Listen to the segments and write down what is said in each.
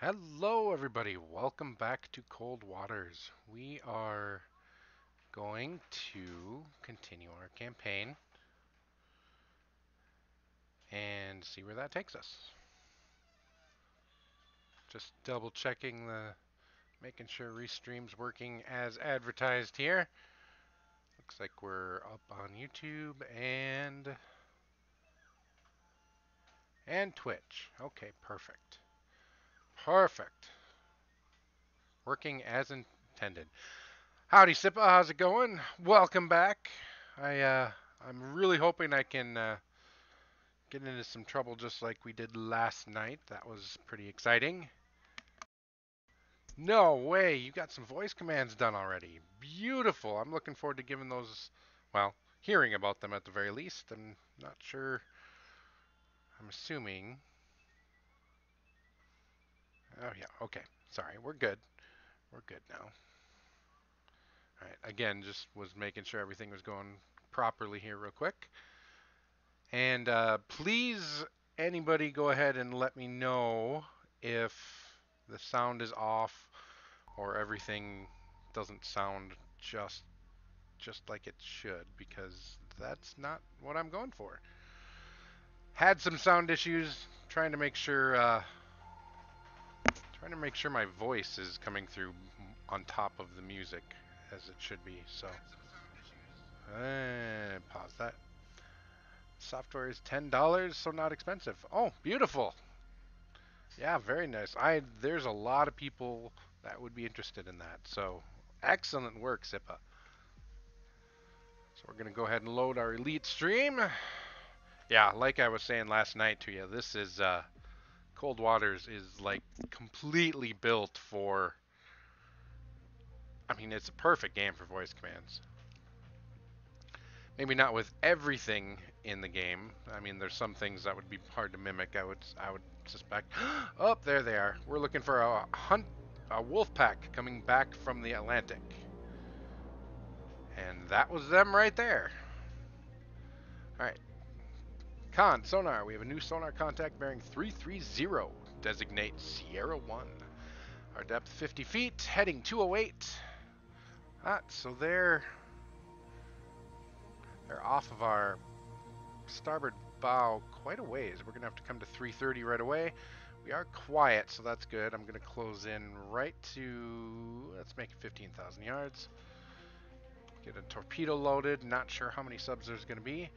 Hello, everybody. Welcome back to Cold Waters. We are going to continue our campaign and see where that takes us. Just double checking making sure Restream's working as advertised here. Looks like we're up on YouTube and Twitch. Okay, perfect. Perfect. Working as intended. Howdy, Sippa. How's it going? Welcome back. I'm really hoping I can get into some trouble just like we did last night. That was pretty exciting. No way, you got some voice commands done already. Beautiful. I'm looking forward to giving those, well, hearing about them at the very least. I'm not sure. I'm assuming. Oh, yeah. Okay. Sorry. We're good. We're good now. All right. Again, just was making sure everything was going properly here real quick. And please, anybody go ahead and let me know if the sound is off or everything doesn't sound just like it should, because that's not what I'm going for. Had some sound issues trying to make sure my voice is coming through on top of the music as it should be. So pause that. Software is $10, so not expensive. Oh, beautiful. Yeah, very nice. There's a lot of people that would be interested in that. So excellent work, Sippa. So we're gonna go ahead and load our elite stream. Yeah, like I was saying last night to you, this is Cold Waters is like completely built for. I mean, it's a perfect game for voice commands. Maybe not with everything in the game. I mean, there's some things that would be hard to mimic. I would suspect. Oh, there they are. We're looking for a wolf pack coming back from the Atlantic, and that was them right there. All right. Con, sonar. We have a new sonar contact bearing 330. Designate Sierra 1. Our depth 50 feet, heading 208. So they're off of our starboard bow quite a ways. We're going to have to come to 330 right away. We are quiet, so that's good. I'm going to close in right to, let's make it 15,000 yards. Get a torpedo loaded. Not sure how many subs there's going to be.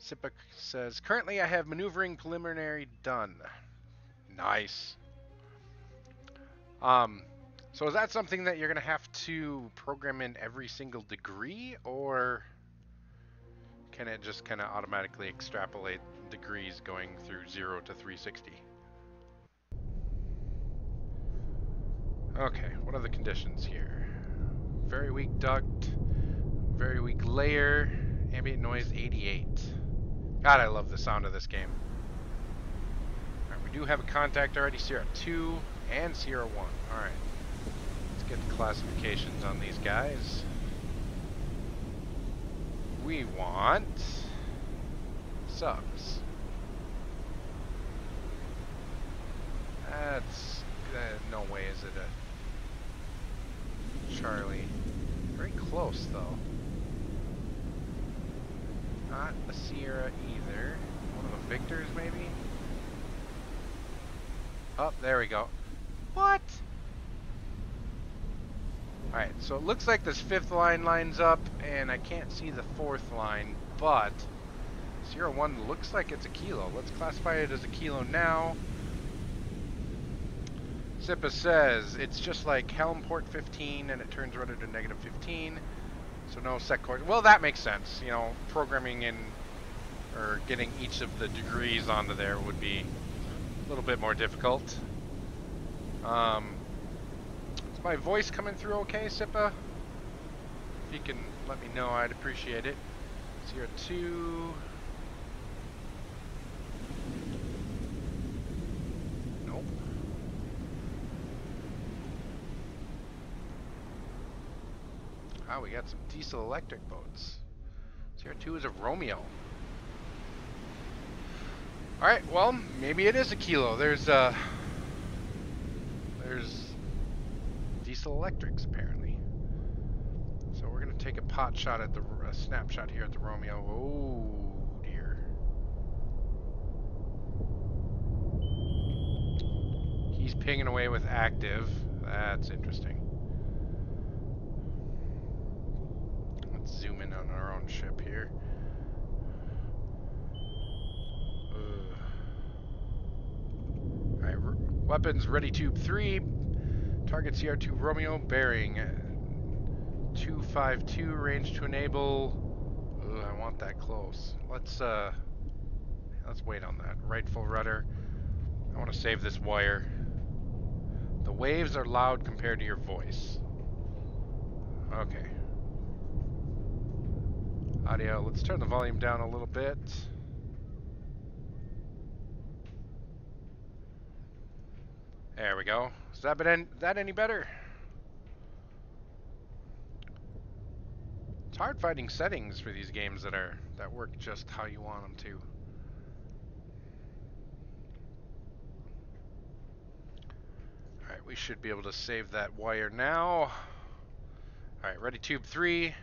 Sipik says, currently I have maneuvering preliminary done. Nice. So is that something that you're going to have to program in every single degree, or can it just kind of automatically extrapolate degrees going through 0 to 360? Okay, what are the conditions here? Very weak duct, very weak layer, ambient noise 88. God, I love the sound of this game. Alright, we do have a contact already, Sierra 2 and Sierra 1. Alright, let's get the classifications on these guys. We want subs. That's no way is it a Charlie. Very close though. Not a Sierra either. One of the Victors maybe? Oh, there we go. What? Alright, so it looks like this fifth line lines up, and I can't see the fourth line, but Sierra 1 looks like it's a kilo. Let's classify it as a kilo now. Sippa says it's just like helm port 15, and it turns rudder to negative 15, so no set course. Well, that makes sense. You know, programming in, or getting each of the degrees onto there would be a little bit more difficult. Is my voice coming through okay, Sippa? If you can let me know, I'd appreciate it. Sierra 2. Nope. Ah, we got some diesel electric boats. Sierra 2 is a Romeo. Alright, well, maybe it is a kilo. There's diesel electrics, apparently. So we're going to take a pot shot at a snapshot here at the Romeo. Oh, dear. He's pinging away with active. That's interesting. Let's zoom in on our own ship here. Alright, weapons ready tube 3. Target CR2 Romeo bearing 252, range to enable. Ooh, I want that close. Let's wait on that. Right full rudder. I want to save this wire. The waves are loud compared to your voice. Okay. Audio, let's turn the volume down a little bit. There we go. Is that any better? It's hard finding settings for these games that work just how you want them to. Alright, we should be able to save that wire now. Alright, ready tube 3,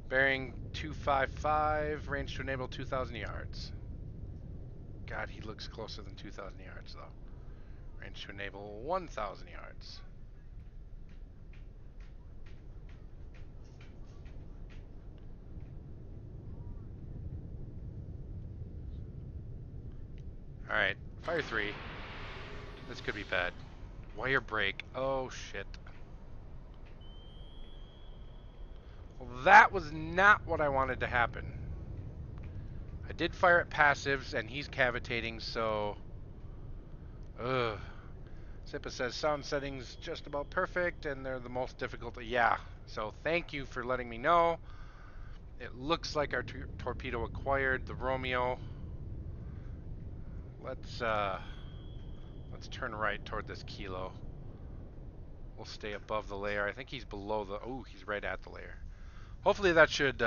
bearing 255, range to enable 2,000 yards. God, he looks closer than 2,000 yards though. Range to enable 1,000 yards. Alright, fire 3. This could be bad. Wire break. Oh shit. Well, that was not what I wanted to happen. I did fire at passives, and he's cavitating, so... Ugh. Sipa says sound settings just about perfect, and they're the most difficult. Yeah, so thank you for letting me know. It looks like our torpedo acquired the Romeo. Let's turn right toward this kilo. We'll stay above the layer. I think he's below the... Oh, he's right at the layer. Hopefully that should...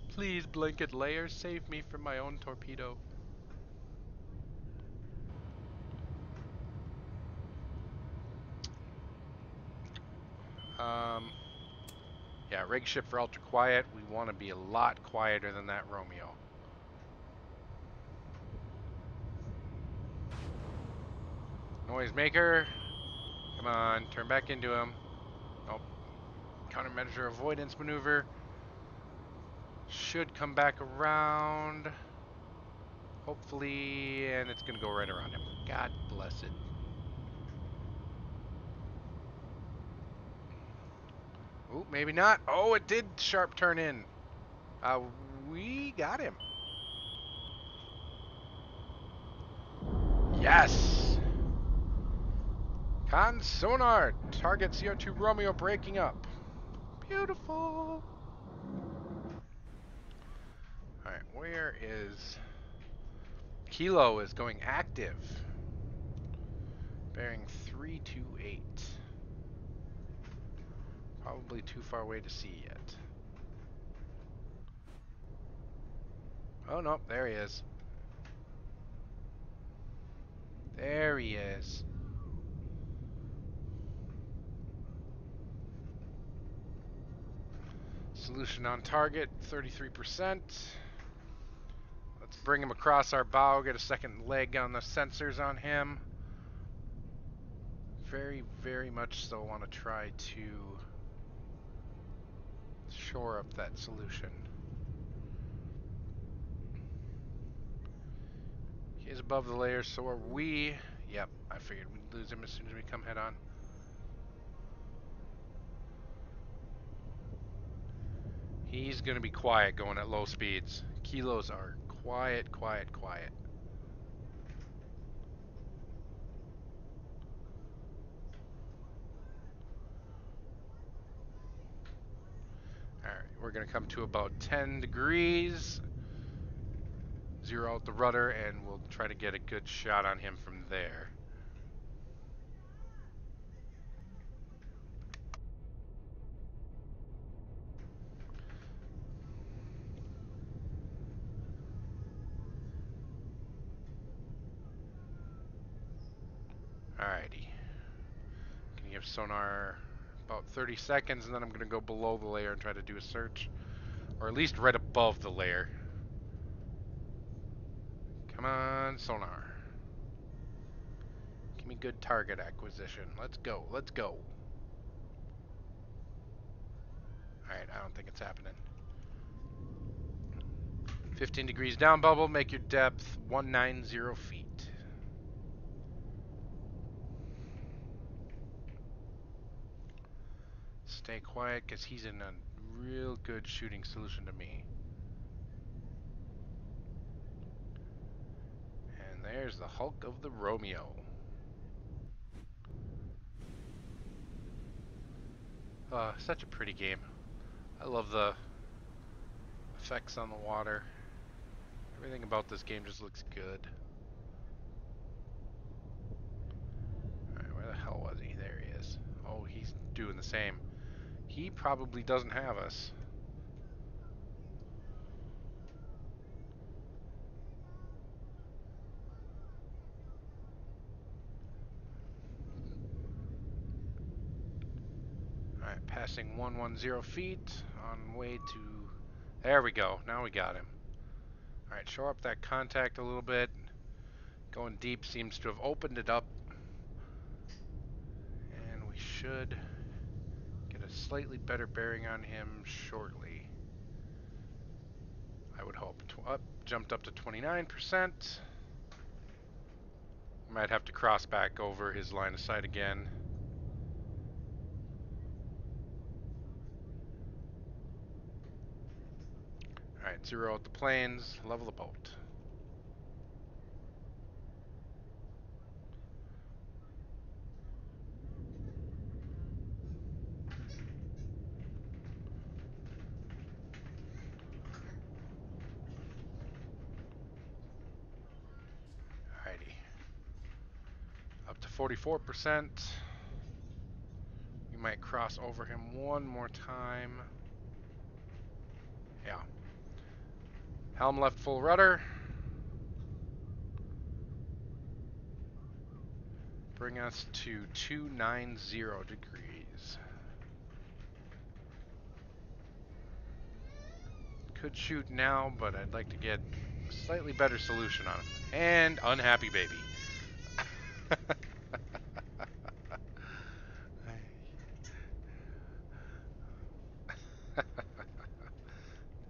Please, blanket layer, save me from my own torpedo. Yeah, rig ship for ultra quiet. We want to be a lot quieter than that Romeo. Noisemaker. Come on, turn back into him. Nope. Countermeasure avoidance maneuver. Should come back around. Hopefully, and it's going to go right around him. God bless it. Oh, maybe not. Oh, it did sharp turn in. We got him. Yes! Con sonar. Target CO2 Romeo breaking up. Beautiful. Alright, where is... Kilo is going active. Bearing 328. Probably too far away to see yet. Oh, no, there he is. There he is. Solution on target, 33%. Let's bring him across our bow, get a second leg on the sensors on him. Very, very much so want to try to shore up that solution. He's above the layer, so are we. Yep, I figured we'd lose him as soon as we come head on. He's going to be quiet going at low speeds. Kilos are quiet, quiet, quiet. Alright, we're going to come to about 10 degrees. Zero out the rudder, and we'll try to get a good shot on him from there. Alrighty. Can you give sonar about 30 seconds, and then I'm going to go below the layer and try to do a search. Or at least right above the layer. Come on, sonar. Give me good target acquisition. Let's go. Let's go. Alright, I don't think it's happening. 15 degrees down bubble. Make your depth 190 feet. Stay quiet because he's in a real good shooting solution to me. And there's the Hulk of the Romeo. Such a pretty game. I love the effects on the water. Everything about this game just looks good. Alright, where the hell was he? There he is. Oh, he's doing the same. He probably doesn't have us. Alright, passing 110 feet on way to... There we go. Now we got him. Alright, show up that contact a little bit. Going deep seems to have opened it up. And we should get a slightly better bearing on him shortly. I would hope. Jumped up to 29%. Might have to cross back over his line of sight again. Alright, zero out the planes, level the boat. Alrighty. Up to 44%. We might cross over him one more time. Yeah. Helm left full rudder. Bring us to 290 degrees. Could shoot now, but I'd like to get a slightly better solution on him. And unhappy baby.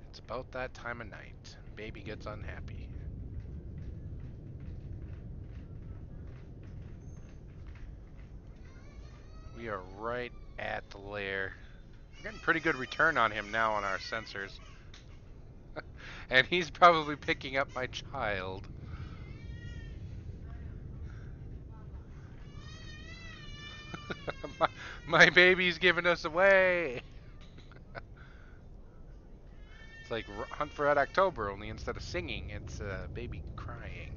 It's about that time of night. Baby gets unhappy. We are right at the layer. We're getting pretty good return on him now on our sensors. And he's probably picking up my child. my baby's giving us away. It's like Hunt for Red October, only instead of singing, it's a baby crying.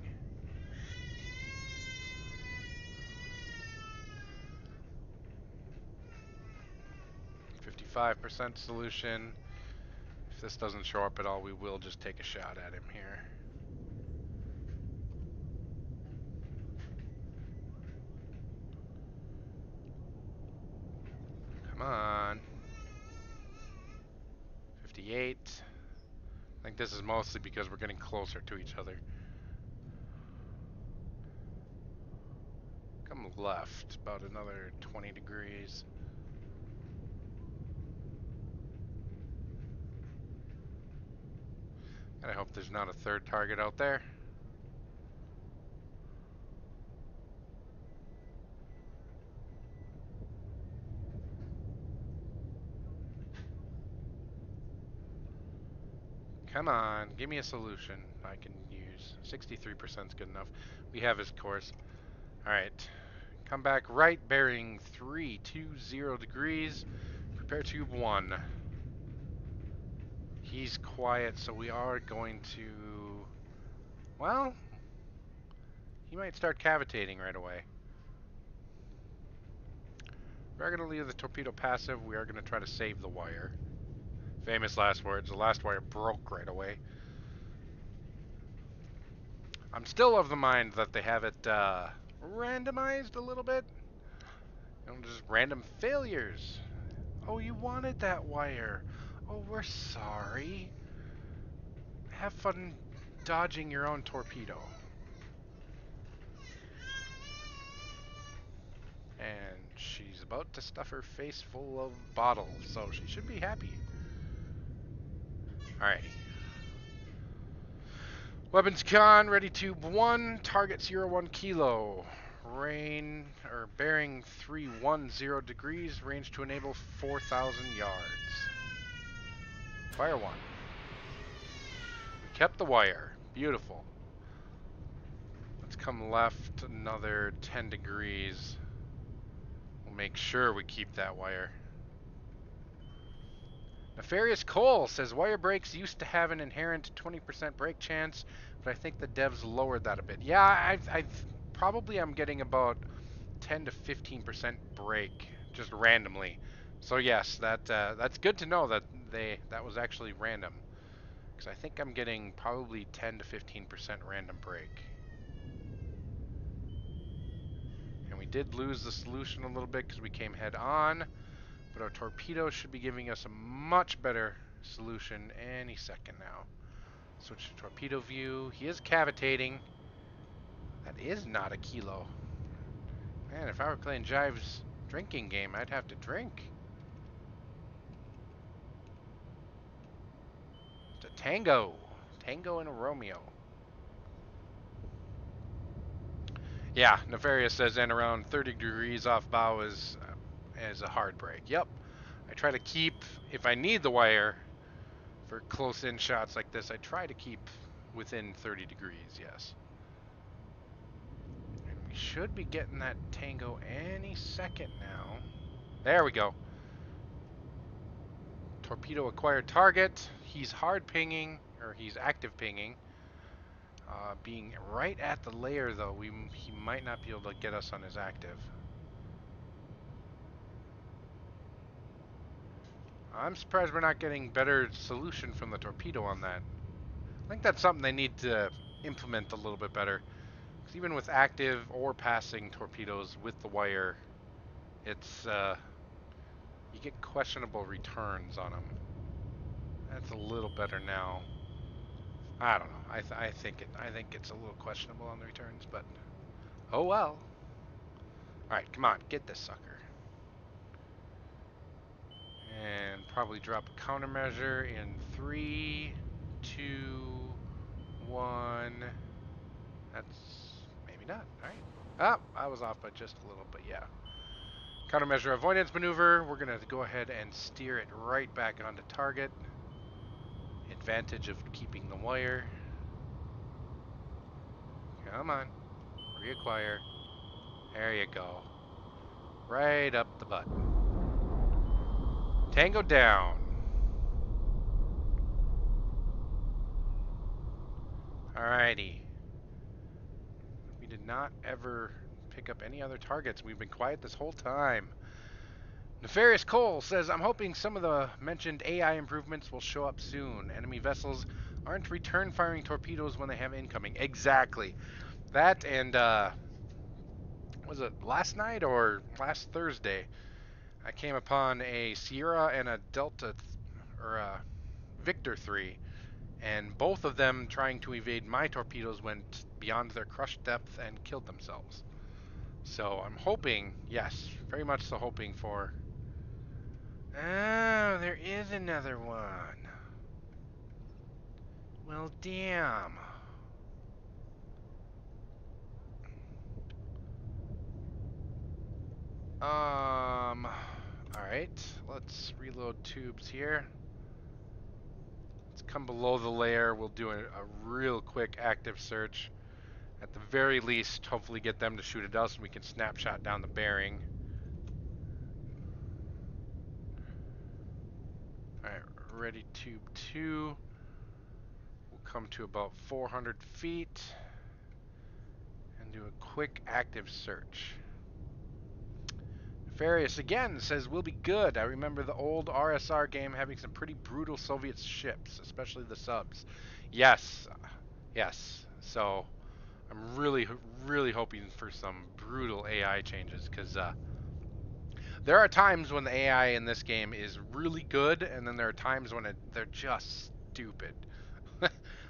%55 solution. If this doesn't show up at all, we will just take a shot at him here. Come on. 58. I think this is mostly because we're getting closer to each other. Come left, about another 20 degrees. And I hope there's not a third target out there. Come on, give me a solution I can use. 63% is good enough. We have his course. Alright. Come back right, bearing 320 degrees. Prepare tube 1. He's quiet, so we are going to... Well, he might start cavitating right away. We are going to leave the torpedo passive. We are going to try to save the wire. Famous last words. The last wire broke right away. I'm still of the mind that they have it randomized a little bit. You know, just random failures. Oh, you wanted that wire. Oh, we're sorry. Have fun dodging your own torpedo. And she's about to stuff her face full of bottles, so she should be happy. Alrighty. Weapons con, ready tube 1, target 01 kilo. Rain, or bearing 310 degrees, range to enable 4,000 yards. Fire 1. We kept the wire. Beautiful. Let's come left another 10 degrees. We'll make sure we keep that wire. Nefarious Cole says wire brakes used to have an inherent 20% brake chance, but I think the devs lowered that a bit. Yeah, I've probably I'm getting about 10 to 15% brake just randomly. So yes, that's good to know that that was actually random, because I think I'm getting probably 10 to 15% random brake. And we did lose the solution a little bit because we came head on, but our torpedo should be giving us a much better solution any second now. Switch to torpedo view. He is cavitating. That is not a kilo. Man, if I were playing Jive's drinking game, I'd have to drink. It's a tango. Tango and a Romeo. Yeah, Nefarious says, and around 30 degrees off bow is a hard break. Yep. I try to keep, if I need the wire for close-in shots like this, I try to keep within 30 degrees, yes. And we should be getting that tango any second now. There we go. Torpedo acquired target. He's hard pinging, or he's active pinging. Being right at the layer, though, he might not be able to get us on his active. I'm surprised we're not getting better solution from the torpedo on that. I think that's something they need to implement a little bit better. Because even with active or passing torpedoes with the wire, it's you get questionable returns on them. That's a little better now. I don't know. I think it's a little questionable on the returns, but oh well. All right, come on, get this sucker. And probably drop a countermeasure in 3, 2, 1. That's maybe not. All right. Ah, I was off by just a little, but yeah. Countermeasure avoidance maneuver. We're going to go ahead and steer it right back onto target. Advantage of keeping the wire. Come on. Reacquire. There you go. Right up the butt. Tango down. Alrighty. We did not ever pick up any other targets. We've been quiet this whole time. Nefarious Cole says, I'm hoping some of the mentioned AI improvements will show up soon. Enemy vessels aren't return firing torpedoes when they have incoming. Exactly. That and, was it last night or last Thursday? I came upon a Sierra and a Delta, or a Victor 3, and both of them trying to evade my torpedoes went beyond their crush depth and killed themselves. So I'm hoping, yes, very much so hoping for... Oh, there is another one. Well, damn. Alright, let's reload tubes here. Let's come below the layer. We'll do a real quick active search. At the very least, hopefully get them to shoot at us and we can snapshot down the bearing. Alright, ready tube 2. We'll come to about 400 feet and do a quick active search. Nefarious again says, we'll be good. I remember the old RSR game having some pretty brutal Soviet ships, especially the subs. Yes, yes. So I'm really hoping hoping for some brutal AI changes because there are times when the AI in this game is really good, and then there are times when they're just stupid.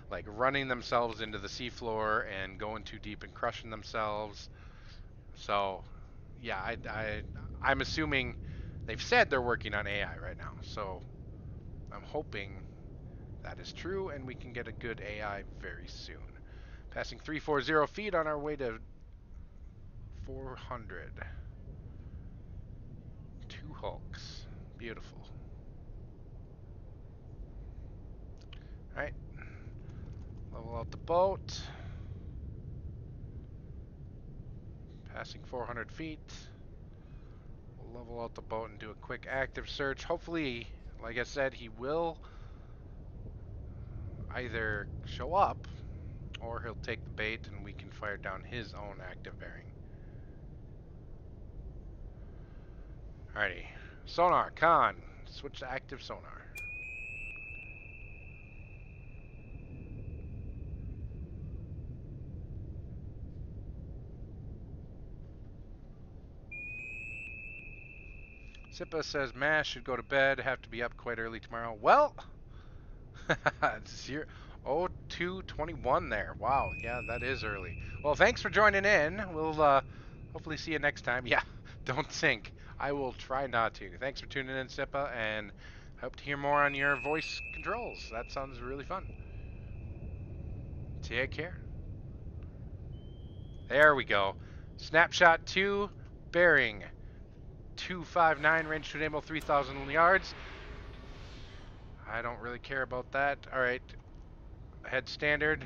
Like running themselves into the seafloor and going too deep and crushing themselves. So, yeah, I'm assuming they've said they're working on AI right now. So, I'm hoping that is true and we can get a good AI very soon. Passing 340 feet on our way to 400. Two hulks. Beautiful. Alright, level out the boat. Passing 400 feet. We'll level out the boat and do a quick active search. Hopefully, like I said, he will either show up or he'll take the bait and we can fire down his own active bearing. Alrighty. Sonar, con. Switch to active sonar. Sippa says Mash should go to bed, have to be up quite early tomorrow. Well, it's 0221 there. Wow, yeah, that is early. Well, thanks for joining in. We'll hopefully see you next time. Yeah, don't sink. I will try not to. Thanks for tuning in, Sippa, and hope to hear more on your voice controls. That sounds really fun. Take care. There we go. Snapshot 2, bearing 259, range to enable 3,000 yards. I don't really care about that. All right, head standard,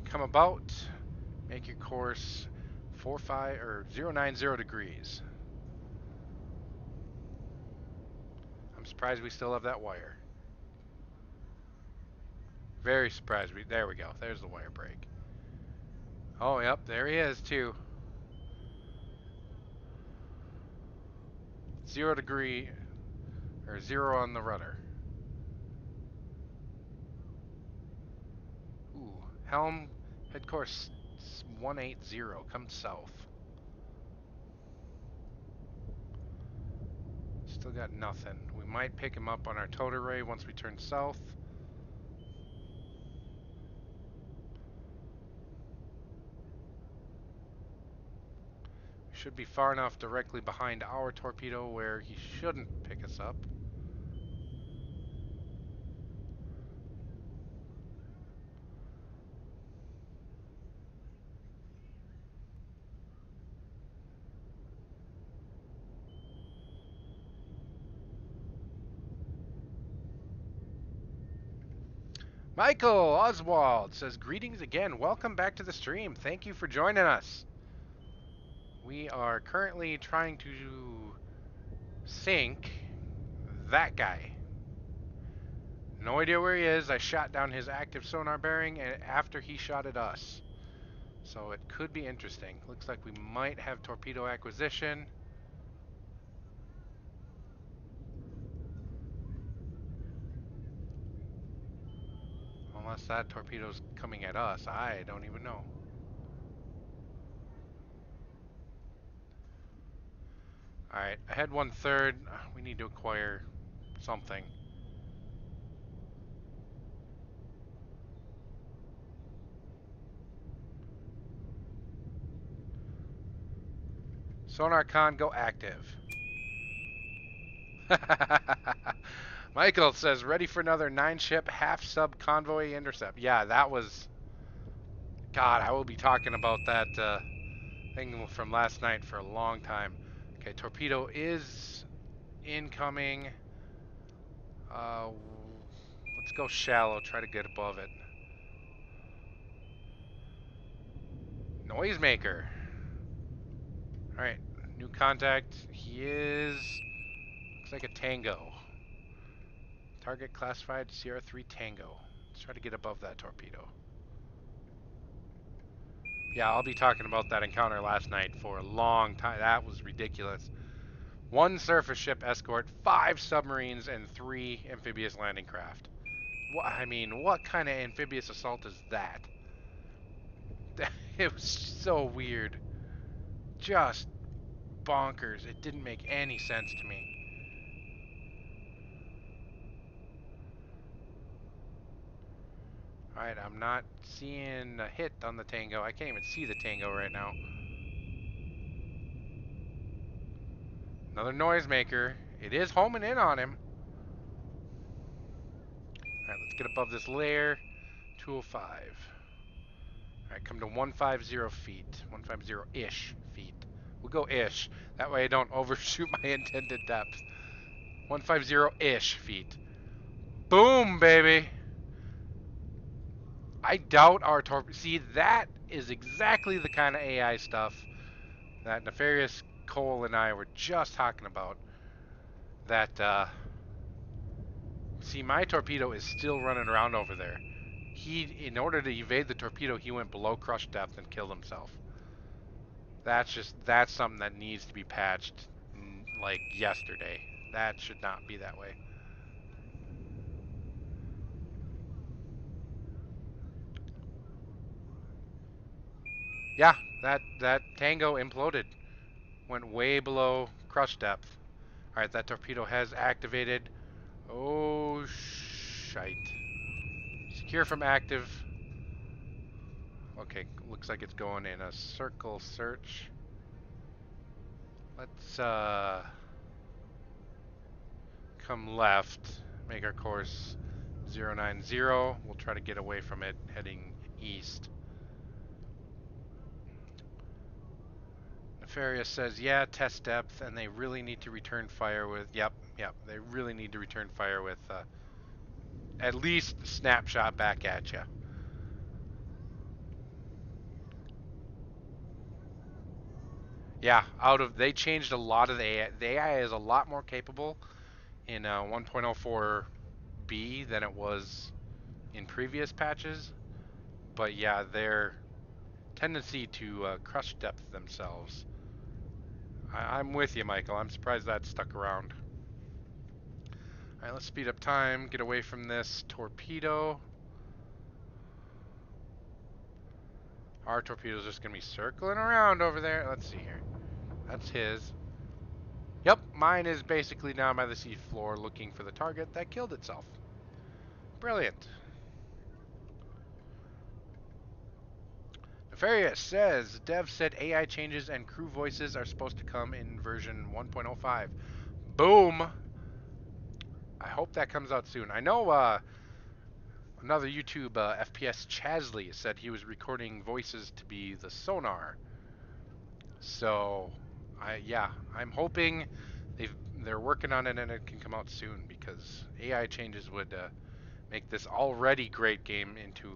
come about, make your course 45 or 090 degrees. I'm surprised we still have that wire. Very surprised. There we go. There's the wire break. Oh, yep, there he is too. 0 degree or 0 on the rudder. Ooh, helm, head course 180, come south. Still got nothing. We might pick him up on our towed array once we turn south. Should be far enough directly behind our torpedo where he shouldn't pick us up. Michael Oswald says, greetings again. Welcome back to the stream. Thank you for joining us. We are currently trying to sink that guy. No idea where he is. I shot down his active sonar bearing after he shot at us. So it could be interesting. Looks like we might have torpedo acquisition. Unless that torpedo's coming at us. I don't even know. Alright, ahead 1/3. We need to acquire something. Sonar con, go active. Michael says, ready for another 9-ship half-sub convoy intercept. Yeah, that was... God, I will be talking about that thing from last night for a long time. Okay, torpedo is incoming. Let's go shallow, try to get above it. Noisemaker. Alright, new contact. He is... looks like a Tango. Target classified CR3 Tango. Let's try to get above that torpedo. Yeah, I'll be talking about that encounter last night for a long time. That was ridiculous. 1 surface ship escort, 5 submarines, and 3 amphibious landing craft. I mean, what kind of amphibious assault is that? It was so weird. just bonkers. It didn't make any sense to me. Alright, I'm not seeing a hit on the Tango. I can't even see the Tango right now. Another noisemaker. It is homing in on him. Alright, let's get above this layer. 205. Alright, come to 150 feet. 150-ish feet. We'll go ish. That way I don't overshoot my intended depth. 150-ish feet. Boom, baby! I doubt our torpedo. See, that is exactly the kind of AI stuff that Nefarious Cole and I were just talking about. That, see, my torpedo is still running around over there. In order to evade the torpedo, he went below crush depth and killed himself. That's something that needs to be patched, like, yesterday. That should not be that way. Yeah, that Tango imploded. Went way below crush depth. Alright, that torpedo has activated. Oh, shite. Secure from active. Okay, looks like it's going in a circle search. Let's, come left. Make our course 090. We'll try to get away from it heading east. Nefarious says, yeah, test depth, and they really need to return fire with, yep, they really need to return fire with, at least snapshot back at you. Yeah, they changed a lot of the AI. The AI is a lot more capable in 1.04B than it was in previous patches. But yeah, their tendency to crush depth themselves. I'm with you, Michael. I'm surprised that stuck around. All right, let's speed up time, get away from this torpedo. Our torpedo's just going to be circling around over there. Let's see here. That's his. Yep, mine is basically down by the sea floor looking for the target that killed itself. Brilliant. Nefarious says, Dev said AI changes and crew voices are supposed to come in version 1.05. Boom! I hope that comes out soon. I know another YouTube FPS Chasley said he was recording voices to be the sonar. So, I'm hoping they're working on it and it can come out soon because AI changes would make this already great game into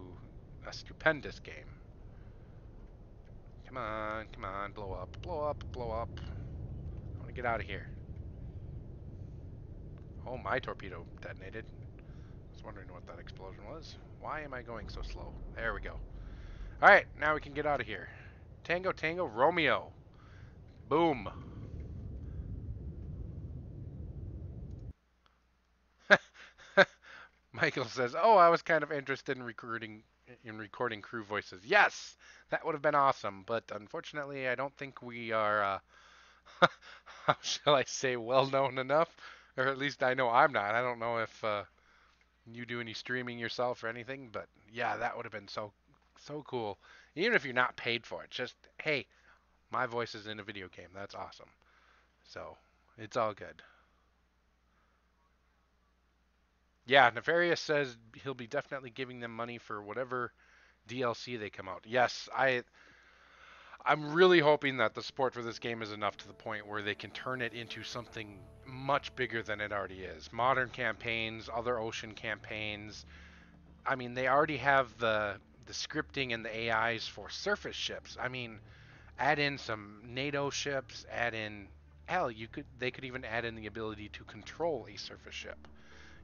a stupendous game. Come on, blow up, blow up, blow up. I want to get out of here. Oh, my torpedo detonated. I was wondering what that explosion was. Why am I going so slow? There we go. Alright, now we can get out of here. Tango, Tango, Romeo. Boom. Michael says, "Oh, I was kind of interested in recording crew voices. Yes, that would have been awesome, but unfortunately, I don't think we are. How shall I say, well known enough, or at least I know I'm not. I don't know if you do any streaming yourself or anything, but yeah, that would have been so cool. Even if you're not paid for it, just hey, my voice is in a video game. That's awesome. So it's all good." Yeah, Nefarious says he'll be definitely giving them money for whatever DLC they come out. Yes, I'm really hoping that the support for this game is enough to the point where they can turn it into something much bigger than it already is. Modern campaigns, other ocean campaigns. I mean, they already have the scripting and the AIs for surface ships. I mean, add in some NATO ships, add in hell, they could even add in the ability to control a surface ship.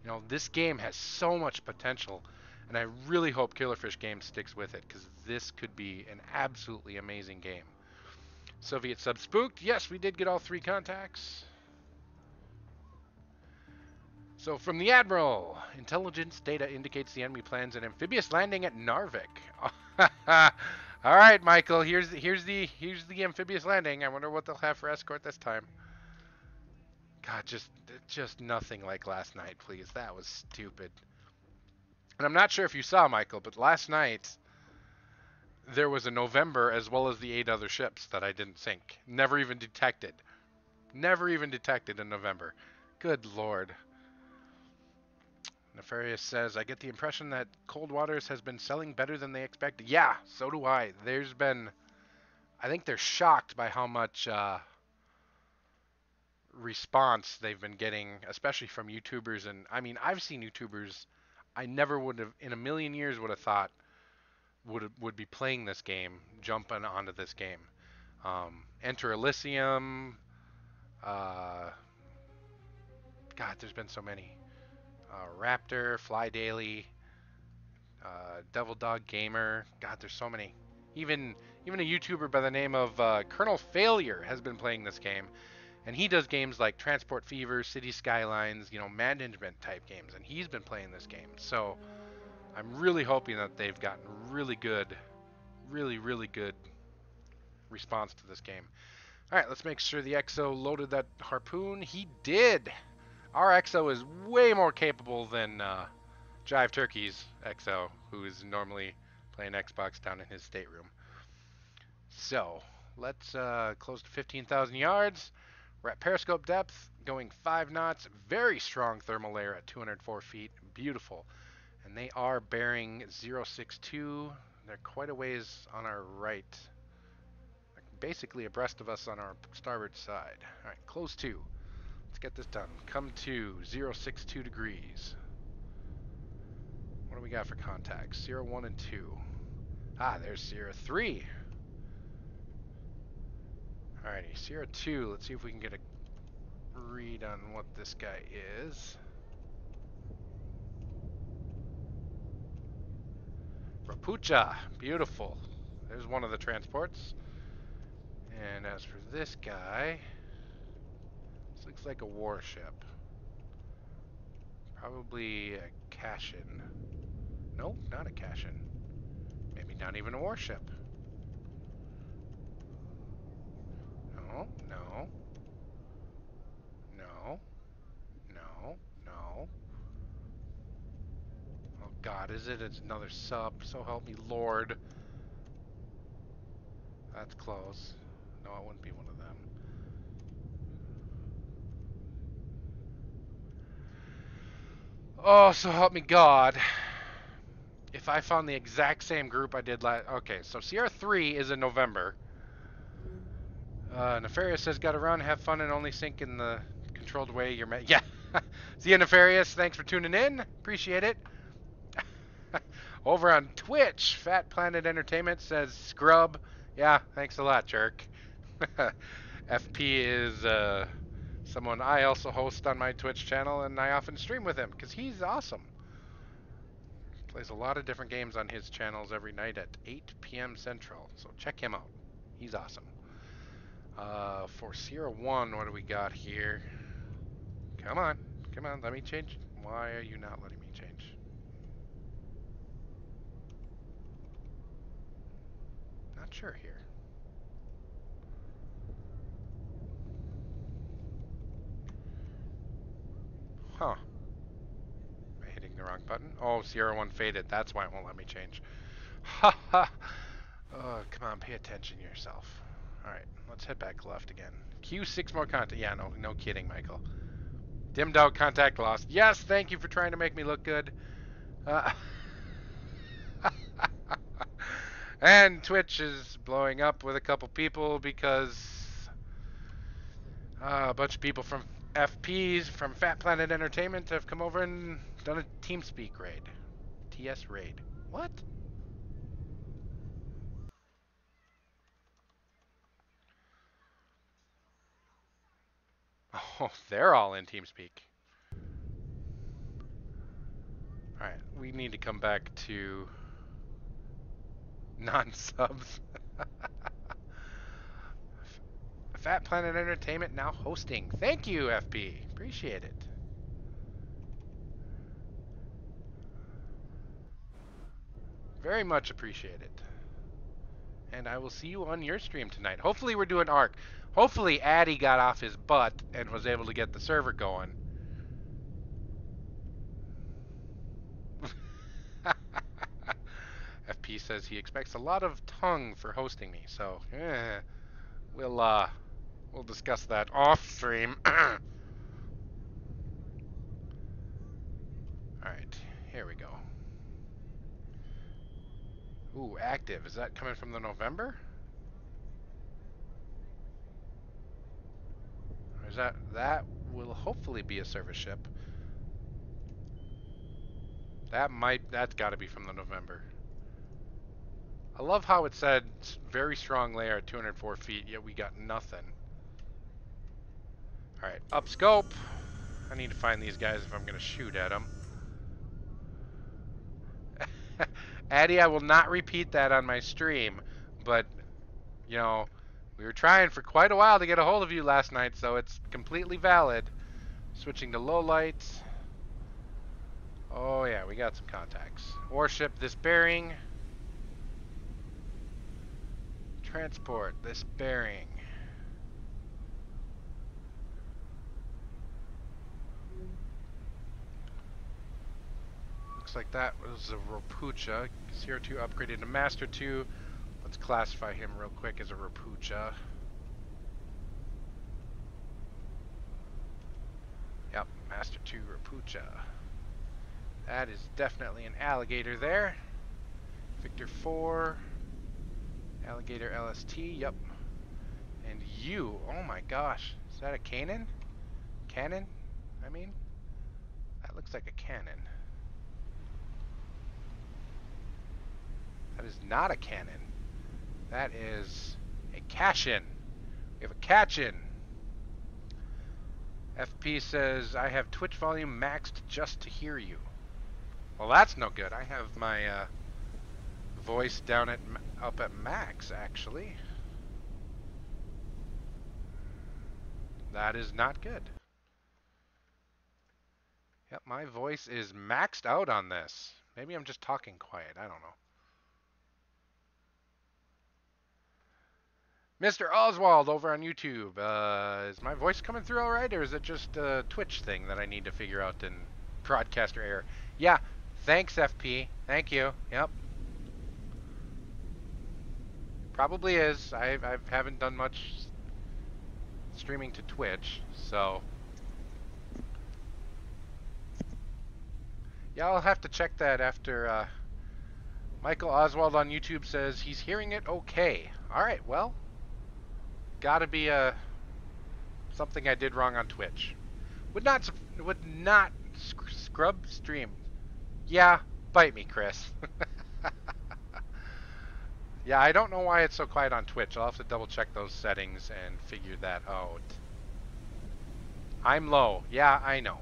You know, this game has so much potential, and I really hope Killerfish Games sticks with it because this could be an absolutely amazing game. Soviet sub spooked. Yes, we did get all 3 contacts. So from the Admiral, intelligence data indicates the enemy plans an amphibious landing at Narvik. All right, Michael. Here's the amphibious landing. I wonder what they'll have for escort this time. God, just nothing like last night, please. That was stupid. And I'm not sure if you saw, Michael, but last night there was a November as well as the 8 other ships that I didn't sink. Never even detected. Never even detected in November. Good lord. Nefarious says, I get the impression that Cold Waters has been selling better than they expected. Yeah, so do I. I think they're shocked by how much response they've been getting, especially from YouTubers. And I mean, I've seen YouTubers I never would have, in a million years, would have thought would be playing this game, jumping onto this game. Enter Elysium. Uh, God, there's been so many. Raptor, Fly Daily, Devil Dog Gamer. God, there's so many. Even a YouTuber by the name of Colonel Failure has been playing this game, and he does games like Transport Fever, City Skylines, management type games, and he's been playing this game. So I'm really hoping that they've gotten really good response to this game. All right, let's make sure the XO loaded that harpoon. He did. Our XO is way more capable than Jive Turkey's XO, who is normally playing Xbox down in his stateroom. So let's close to 15,000 yards. We're at periscope depth, going 5 knots. Very strong thermal layer at 204 feet. Beautiful. And they are bearing 062. They're quite a ways on our right. Basically abreast of us on our starboard side. All right, close 2. Let's get this done. Come to 062 degrees. What do we got for contacts? 0, 1, and 2. Ah, there's 0, 3. Alrighty, 0, 2. Let's see if we can get a read on what this guy is. Rapucha. Beautiful. There's one of the transports. And as for this guy, this looks like a warship. Probably a Cashin. Nope, not a Cashin. Maybe not even a warship. No, no, no, no, no. Oh God, is it? It's another sub. So help me, Lord. That's close. No, it wouldn't be one of them. Oh, so help me God. If I found the exact same group I did last... Okay, so CR3 is in November. Nefarious says, gotta run, have fun, and only sink in the controlled way you're... Yeah. See you, Nefarious. Thanks for tuning in. Appreciate it. Over on Twitch, Fat Planet Entertainment says, scrub. Yeah, thanks a lot, jerk. FP is someone I also host on my Twitch channel, and I often stream with him because he's awesome. Plays a lot of different games on his channels every night at 8 p.m. Central, so check him out. He's awesome. For Sierra 1, what do we got here? Come on, let me change. Why are you not letting me change? Not sure here. Huh. Am I hitting the wrong button? Oh, Sierra 1 faded. That's why it won't let me change. Ha ha! Oh, come on, pay attention to yourself. Alright, let's head back left again. Q 6 more contact. Yeah, no kidding, Michael. Dimmed out contact lost. Yes, thank you for trying to make me look good. Uh, and Twitch is blowing up with a couple people because a bunch of people from FPs, from Fat Planet Entertainment, have come over and done a TeamSpeak raid. TS raid. What? Oh, they're all in TeamSpeak. Alright, we need to come back to non-subs. Fat Planet Entertainment now hosting. Thank you, FP. Appreciate it. Very much appreciate it. and I will see you on your stream tonight. Hopefully we're doing ARC. Hopefully Addy got off his butt and was able to get the server going. FP says he expects a lot of tongue for hosting me, so we'll discuss that off stream. All right, here we go. Ooh, active. Is that coming from the November? Or is that will hopefully be a service ship. That's got to be from the November. I love how it said very strong layer at 204 feet, yet we got nothing. All right, up scope. I need to find these guys if I'm going to shoot at them. Addy, I will not repeat that on my stream, but, you know, we were trying for quite a while to get a hold of you last night, so it's completely valid. Switching to low lights. Oh, yeah, we got some contacts. Warship, this bearing. Transport, this bearing. Looks like that was a Rapucha. Zero 2 upgraded to Master 2. Let's classify him real quick as a Rapucha. Yep, Master 2 Rapucha. That is definitely an alligator there. Victor 4. Alligator LST, yep. And you, oh my gosh. Is that a cannon? Cannon? I mean? That looks like a cannon. That is not a cannon. That is a Cashin. We have a Cashin. FP says, I have Twitch volume maxed just to hear you. Well, that's no good. I have my voice down up at max, actually. That is not good. Yep, my voice is maxed out on this. Maybe I'm just talking quiet. I don't know. Mr. Oswald over on YouTube. Is my voice coming through all right, or is it just a Twitch thing that I need to figure out in broadcaster error? Yeah, thanks, FP. Thank you. Yep. Probably is. I haven't done much streaming to Twitch, so yeah, I'll have to check that after. Michael Oswald on YouTube says he's hearing it okay. All right, well, gotta be something I did wrong on Twitch. Would not scrub stream. Yeah, bite me, Chris. Yeah, I don't know why it's so quiet on Twitch. I'll have to double check those settings and figure that out. I'm low. Yeah, I know.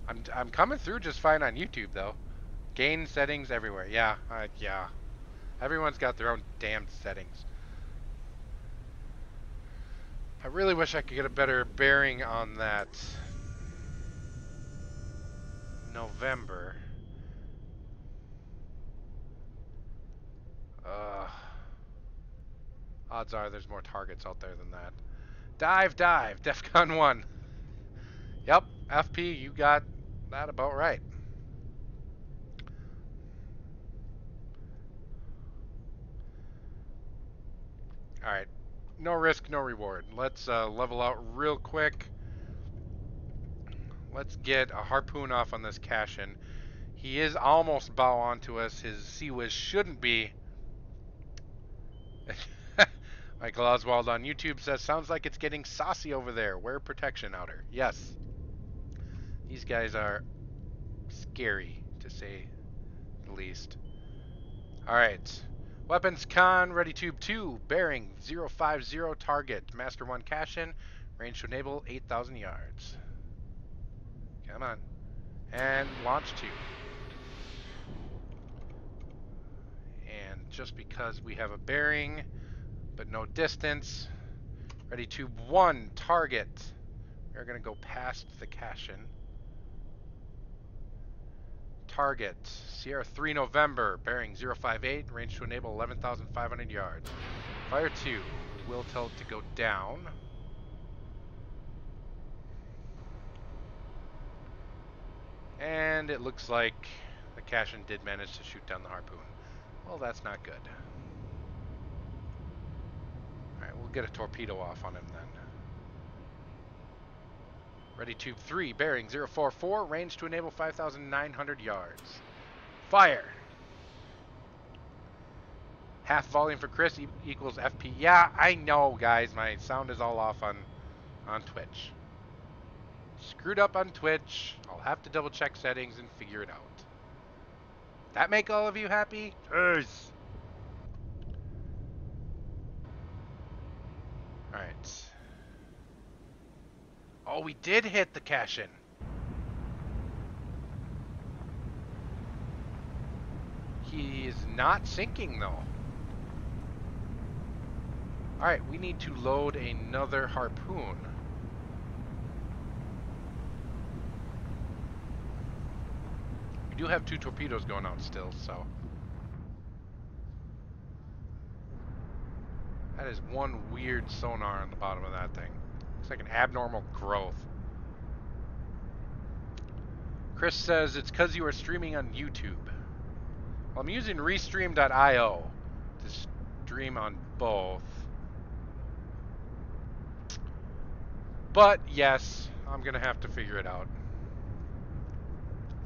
I'm coming through just fine on YouTube though. Gain settings everywhere. Yeah, yeah. Everyone's got their own damn settings. I really wish I could get a better bearing on that November. Odds are there's more targets out there than that. Dive, dive, DEFCON 1. Yep, FP, you got that about right. Alright, no risk, no reward. Let's level out real quick. Let's get a harpoon off on this Cashin. He is almost bow onto us. His CWIS shouldn't be. Michael Oswald on YouTube says, sounds like it's getting saucy over there. Wear protection, outer. Yes. These guys are scary, to say the least. Alright. Weapons con, ready tube 2, bearing 050 target. Master 1 Cashin, range to enable 8,000 yards. Come on. And launch 2. And just because we have a bearing, but no distance, ready tube 1, target. We're going to go past the Cashin. target. Sierra 3 November, bearing 058, range to enable 11,500 yards. Fire 2. Will tell it to go down. And it looks like the Cashin did manage to shoot down the harpoon. Well, that's not good. Alright, we'll get a torpedo off on him then. Ready tube 3, bearing 044, range to enable 5,900 yards. Fire! Half volume for Chris equals FP. Yeah, I know, guys. My sound is all off on Twitch. Screwed up on Twitch. I'll have to double check settings and figure it out. That make all of you happy? Yes. Alright. Oh, we did hit the Cashin. He is not sinking, though. Alright, we need to load another harpoon. We do have 2 torpedoes going out still, so... That is one weird sonar on the bottom of that thing. Looks like an abnormal growth. Chris says it's because you are streaming on YouTube. Well, I'm using Restream.io to stream on both. But, yes, I'm going to have to figure it out.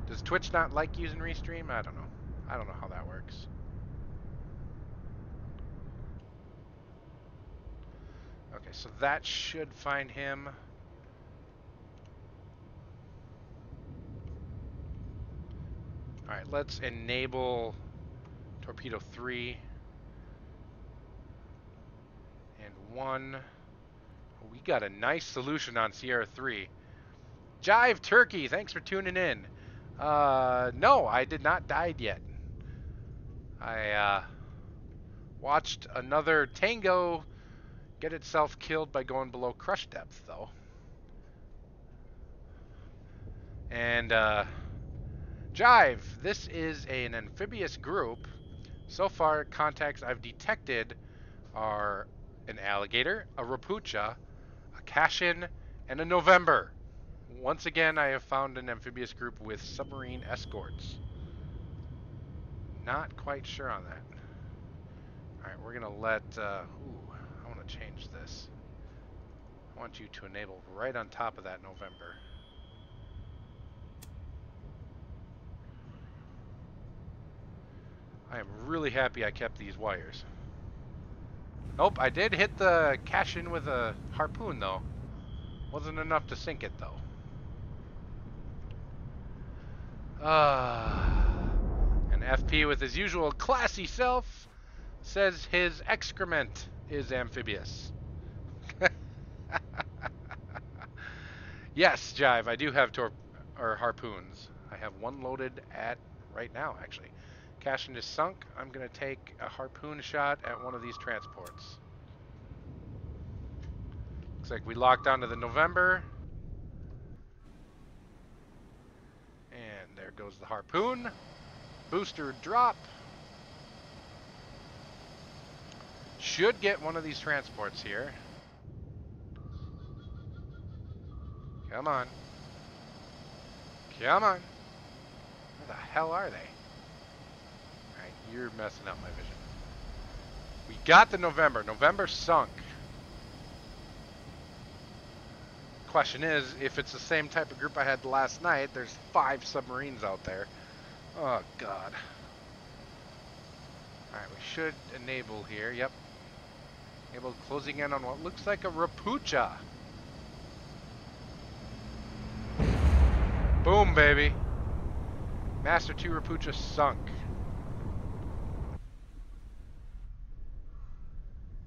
Does Twitch not like using Restream? I don't know. I don't know how that works. Okay, so that should find him. Alright, let's enable torpedo 3 and 1. We got a nice solution on Sierra 3. Jive Turkey, thanks for tuning in. No, I did not die yet. I watched another Tango get itself killed by going below crush depth, though. And, Jive, this is an amphibious group. So far, contacts I've detected are an alligator, a rapucha, a Cashin, and a November. Once again, I have found an amphibious group with submarine escorts. Not quite sure on that. Alright, we're going to let... ooh, I want to change this. I want you to enable right on top of that November. I am really happy I kept these wires. Nope, I did hit the Cashin with a harpoon, though. Wasn't enough to sink it, though. And FP, with his usual classy self, says his excrement is amphibious. Yes, Jive, I do have harpoons. I have one loaded at right now, actually. Cashin is sunk. I'm going to take a harpoon shot at one of these transports. Looks like we locked onto the November. And there goes the harpoon. Booster drop. Should get one of these transports here. Come on. Come on. Where the hell are they? Alright, you're messing up my vision. We got the November. November sunk. Question is, if it's the same type of group I had last night, there's 5 submarines out there. Oh, God. Alright, we should enable here. Yep. Enable closing in on what looks like a rapucha. Boom, baby. Master 2 rapucha sunk.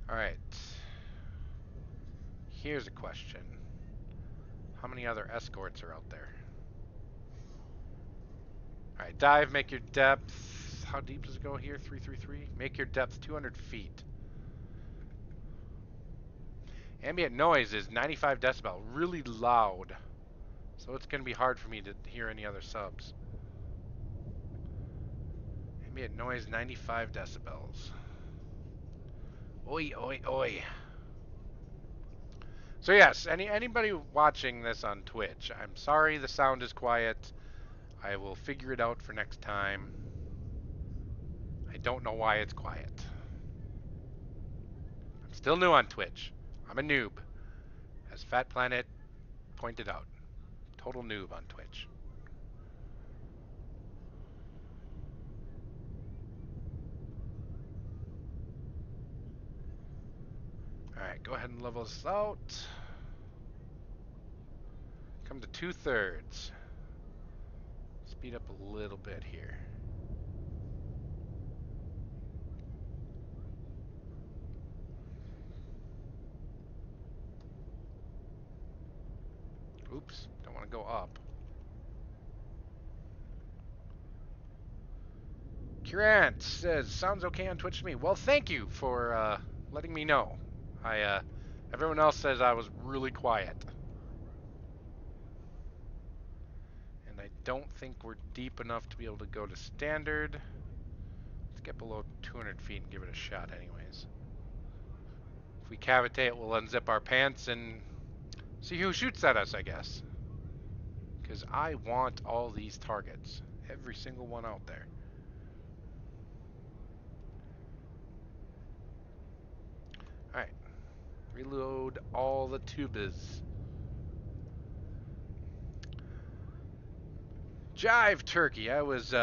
Alright. Here's a question. How many other escorts are out there? Alright, dive, make your depth. How deep does it go here? 333. Make your depth 200 feet. Ambient noise is 95 decibel. Really loud. So it's going to be hard for me to hear any other subs. Ambient noise 95 decibels. Oi, oi, oi. So yes, anybody watching this on Twitch, I'm sorry the sound is quiet. I will figure it out for next time. I don't know why it's quiet. I'm still new on Twitch. I'm a noob, as Fat Planet pointed out. Total noob on Twitch. Alright, go ahead and level this out. Come to 2/3. Speed up a little bit here. Oops, don't want to go up. Curant says, sounds okay on Twitch to me. Well, thank you for letting me know. Everyone else says I was really quiet. And I don't think we're deep enough to be able to go to standard. Let's get below 200 feet and give it a shot anyways. If we cavitate, we'll unzip our pants and see who shoots at us, I guess. Because I want all these targets. Every single one out there. Alright. Reload all the tubas. Jive turkey. I was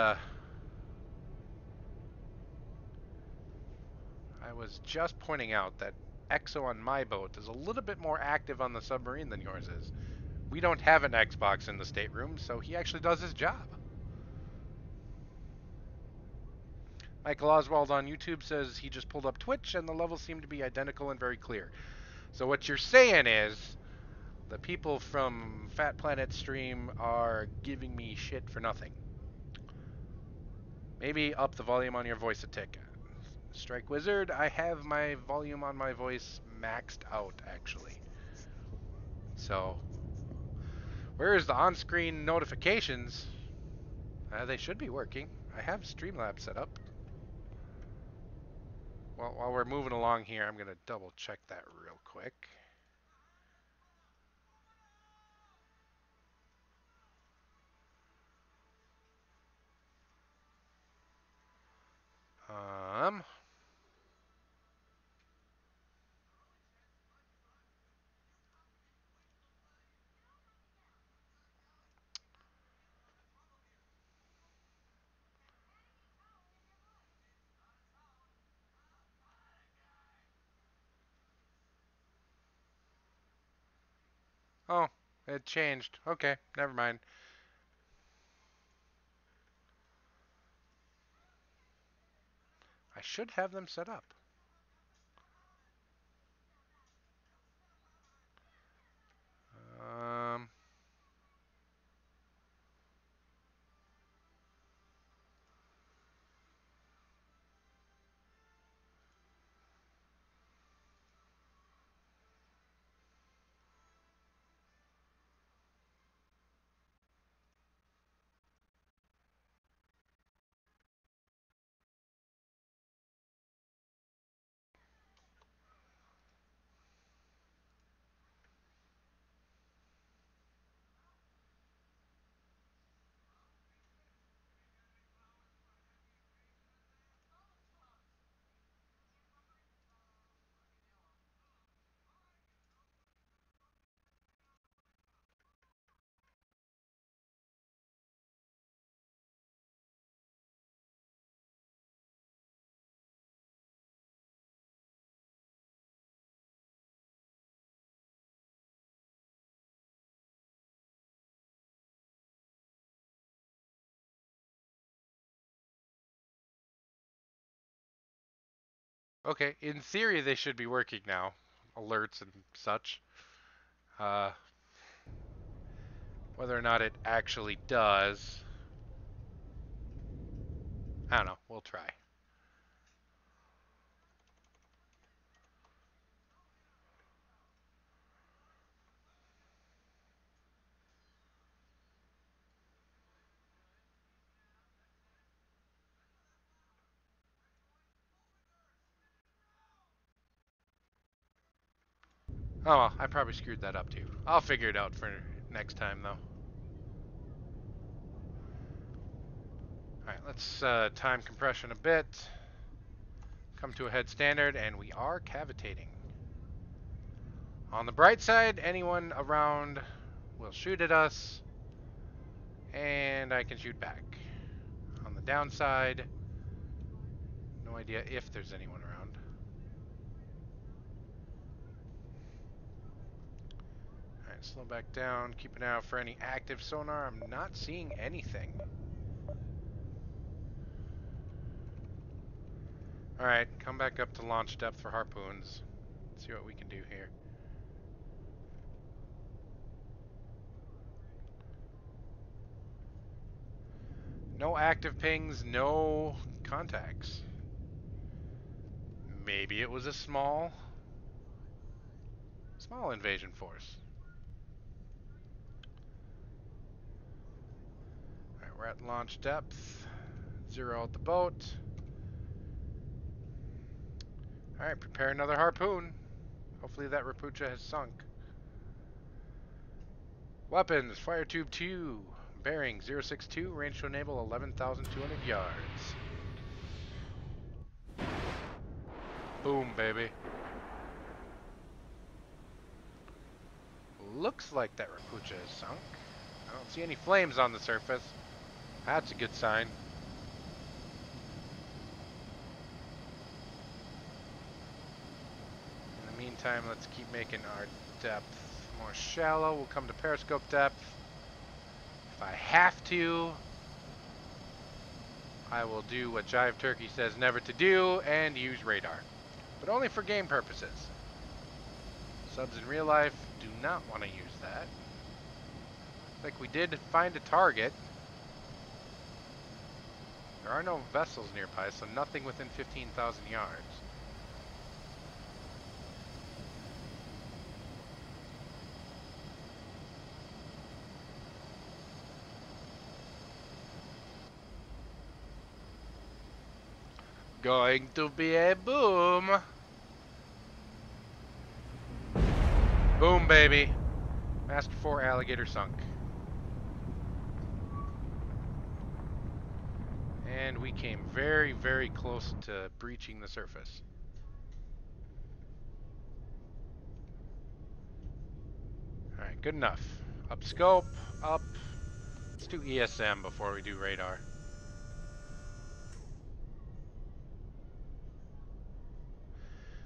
just pointing out that EXO on my boat is a little bit more active on the submarine than yours is. We don't have an Xbox in the stateroom, so he actually does his job. Michael Oswald on YouTube says he just pulled up Twitch and the levels seem to be identical and very clear. So what you're saying is the people from Fat Planet Stream are giving me shit for nothing. Maybe up the volume on your voice a tick. Strike Wizard, I have my volume on my voice maxed out, actually. So, where is the on-screen notifications? They should be working. I have Streamlabs set up. Well, while we're moving along here, I'm going to double check that real quick. Um, oh, it changed. Okay, never mind. I should have them set up. Um, okay, in theory they should be working now. Alerts and such. Uh, whether or not it actually does, I don't know. We'll try. Oh well, I probably screwed that up too. I'll figure it out for next time though. Alright, let's time compression a bit. Come to a head standard, and we are cavitating. On the bright side, anyone around will shoot at us, and I can shoot back. On the downside, no idea if there's anyone around. Alright, slow back down. Keep an eye out for any active sonar. I'm not seeing anything. Alright, come back up to launch depth for harpoons. See what we can do here. No active pings, no contacts. Maybe it was a small invasion force. Alright, we're at launch depth. Zero out the boat. Alright, prepare another harpoon. Hopefully that Rapucha has sunk. Weapons, fire tube 2. Bearing 062, range to enable 11,200 yards. Boom, baby. Looks like that Rapucha is sunk. I don't see any flames on the surface. That's a good sign. In the meantime, let's keep making our depth more shallow. We'll come to periscope depth. If I have to, I will do what Jive Turkey says never to do and use radar. But only for game purposes. Subs in real life do not want to use that. Like we did find a target. There are no vessels nearby, so nothing within 15,000 yards. Going to be a boom. Boom, baby. Master 4 alligator sunk. And we came very, very close to breaching the surface. Alright, good enough. Up scope, up. Let's do ESM before we do radar.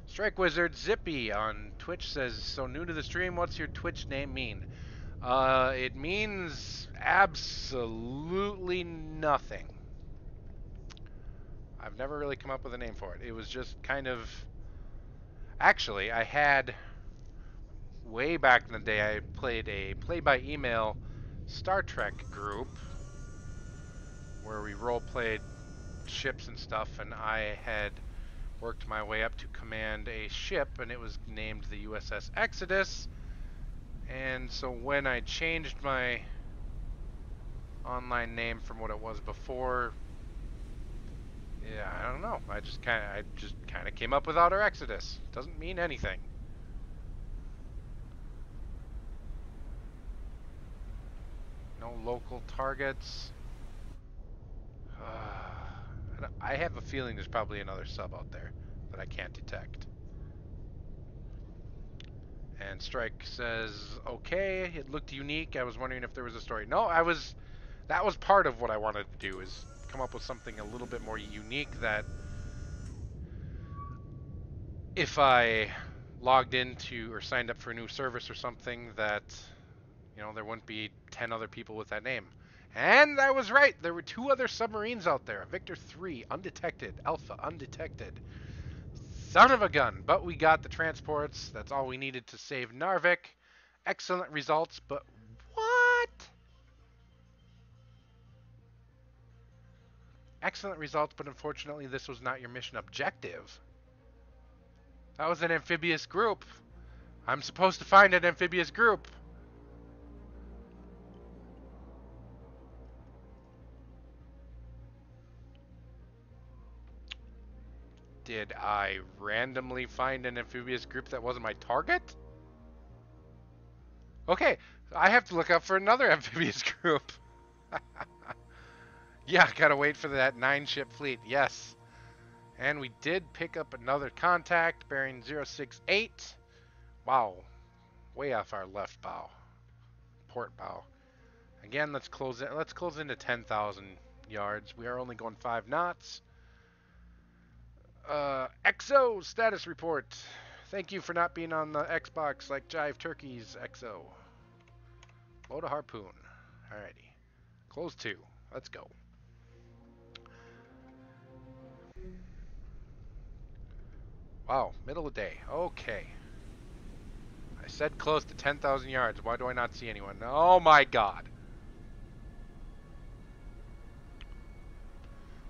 Strike Wizard Zippy on Twitch says, so new to the stream, what's your Twitch name mean? It means absolutely nothing. I've never really come up with a name for it. It was just kind of... Actually, I had... Way back in the day, I played a play-by-email Star Trek group where we role-played ships and stuff, and I had worked my way up to command a ship, and it was named the USS Exodus. And so when I changed my online name from what it was before, yeah, I don't know. I just kind of came up with Outer Exodus. Doesn't mean anything. No local targets. I have a feeling there's probably another sub out there that I can't detect. And Strike says, okay, it looked unique. I was wondering if there was a story. No, that was part of what I wanted to do, is come up with something a little bit more unique that if I logged into or signed up for a new service or something that, you know, there wouldn't be 10 other people with that name. And I was right. There were 2 other submarines out there. Victor 3, undetected. Alpha, undetected. Son of a gun. But we got the transports. That's all we needed to save Narvik. Excellent results, but what? Excellent results, but unfortunately this was not your mission objective. That was an amphibious group. I'm supposed to find an amphibious group. Did I randomly find an amphibious group that wasn't my target? Okay, I have to look up for another amphibious group. Yeah, gotta wait for that 9-ship fleet. Yes. And we did pick up another contact, bearing 068. Wow, way off our left bow, port bow. Again, let's close it. Let's close into 10,000 yards. We are only going 5 knots. XO status report. Thank you for not being on the Xbox like Jive Turkeys, XO. Load a harpoon. Alrighty. Close 2. Let's go. Wow, middle of the day. Okay. I said close to 10,000 yards. Why do I not see anyone? Oh my god.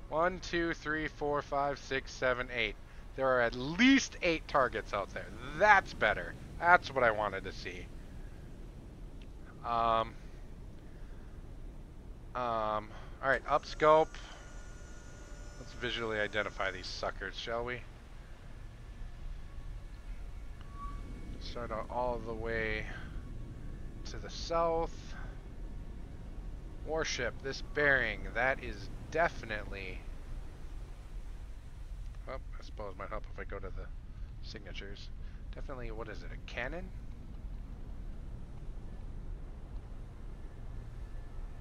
1, 2, 3, 4, 5, 6, 7, 8. There are at least 8 targets out there. That's better. That's what I wanted to see. Alright, up scope. Let's visually identify these suckers, shall we? Start out all the way to the south. Warship, this bearing, that is definitely... Oh, I suppose it might help if I go to the signatures. Definitely, what is it, a cannon?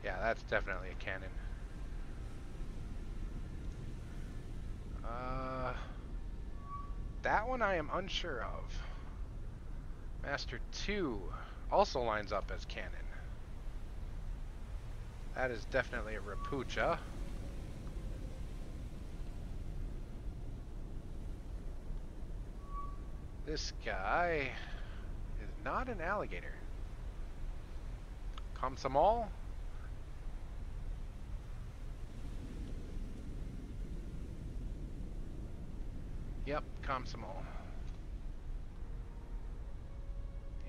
Yeah, that's definitely a cannon. That one I am unsure of. Master 2 also lines up as cannon. That is definitely a Rapucha. This guy is not an alligator. Komsomol? Yep, Komsomol.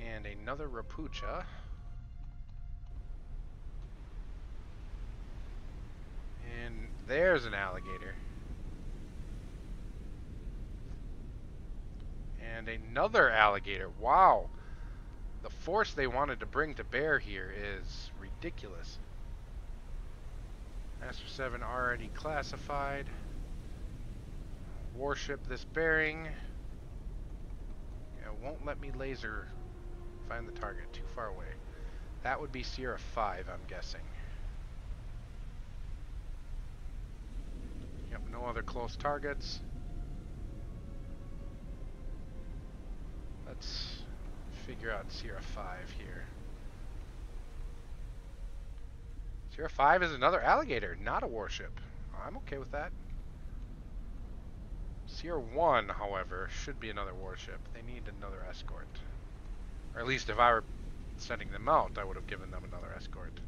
And another Rapucha. And there's an alligator. And another alligator. Wow. The force they wanted to bring to bear here is ridiculous. Master 7 already classified. Warship this bearing. It won't let me laser find the target, too far away. That would be Sierra 5, I'm guessing. Yep, no other close targets. Let's figure out Sierra 5 here. Sierra 5 is another alligator, not a warship. I'm okay with that. Sierra 1, however, should be another warship. They need another escort. Or at least if I were sending them out, I would have given them another escort.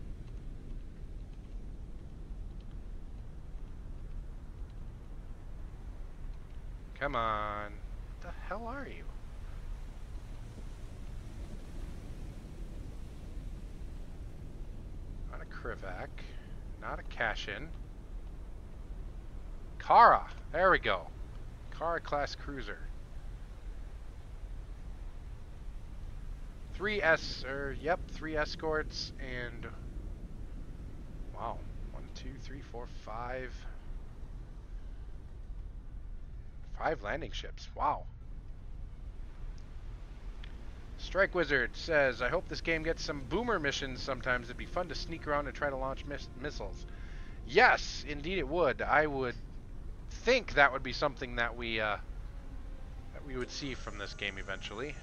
Come on. What the hell are you? Not a Krivac. Not a Kashin. Kara! There we go. Kara class cruiser. 3 escorts and wow, 1, 2, 3, 4, 5 landing ships. Wow. Strike Wizard says, I hope this game gets some boomer missions sometimes. It'd be fun to sneak around and try to launch missiles. Yes, indeed it would. I would think that would be something that we would see from this game eventually.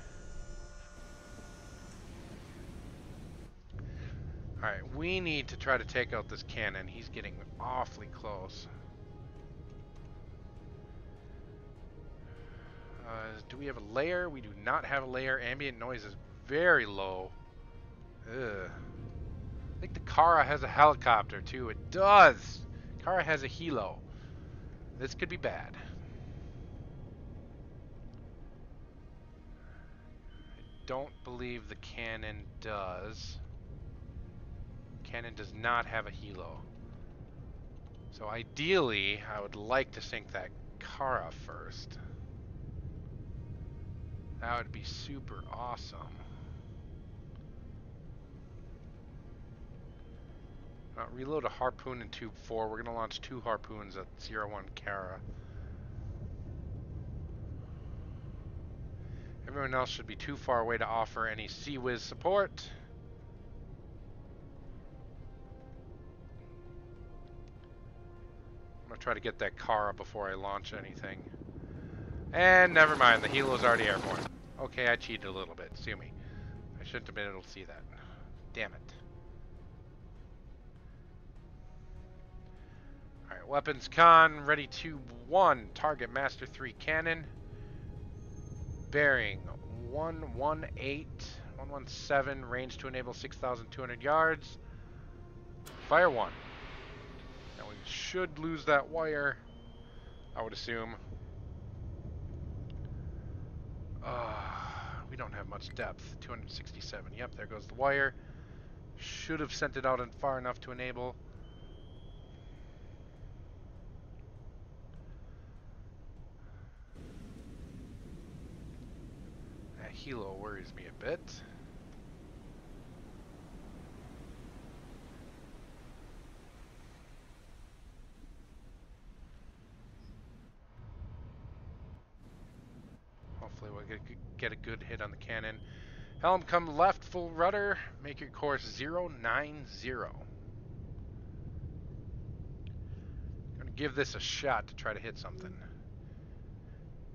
Alright, we need to try to take out this cannon. He's getting awfully close. Do we have a layer? We do not have a layer. Ambient noise is very low. Ugh. I think the Kara has a helicopter too. It does! Kara has a helo. This could be bad. I don't believe the cannon does. Cannon does not have a helo. So ideally, I would like to sink that Kara first. That would be super awesome. Reload a harpoon in tube 4. We're going to launch 2 harpoons at 01 Kara. Everyone else should be too far away to offer any Sea-Wiz support. I'm going to try to get that Kara before I launch anything. And never mind, the helo's already airborne. Okay, I cheated a little bit. Sue me. I shouldn't have been able to see that. Damn it. Alright, weapons con, ready to 1. Target Master 3 cannon. Bearing 117, range to enable 6,200 yards. Fire 1. Now we should lose that wire, I would assume. We don't have much depth. 267. Yep, there goes the wire. Should have sent it out far enough to enable. That helo worries me a bit. Hopefully we'll get a good hit on the cannon. Helm, come left, full rudder. Make your course 090. I'm going to give this a shot to try to hit something.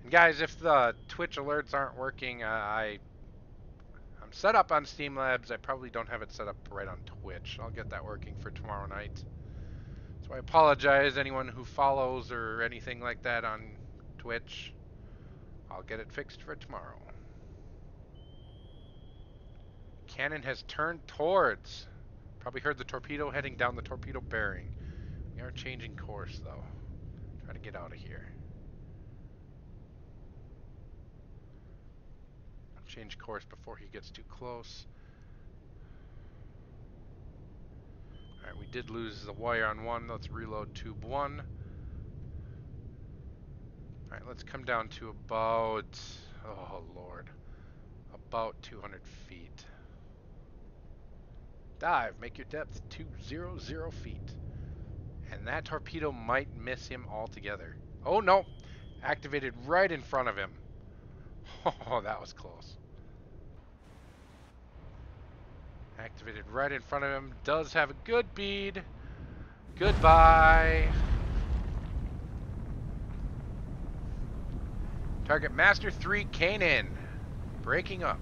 And guys, if the Twitch alerts aren't working, I'm set up on Steam Labs. I probably don't have it set up right on Twitch. I'll get that working for tomorrow night. So I apologize, anyone who follows or anything like that on Twitch. I'll get it fixed for tomorrow. Cannon has turned towards. Probably heard the torpedo heading down the torpedo bearing. We are changing course, though. Try to get out of here. Change course before he gets too close. Alright, we did lose the wire on 1. Let's reload tube 1. Alright, let's come down to about, oh lord, about 200 feet. Dive, make your depth 200 feet. And that torpedo might miss him altogether. Oh no, activated right in front of him. Oh, that was close. Activated right in front of him. Does have a good bead. Goodbye. Target Master 3 Kanan. Breaking up.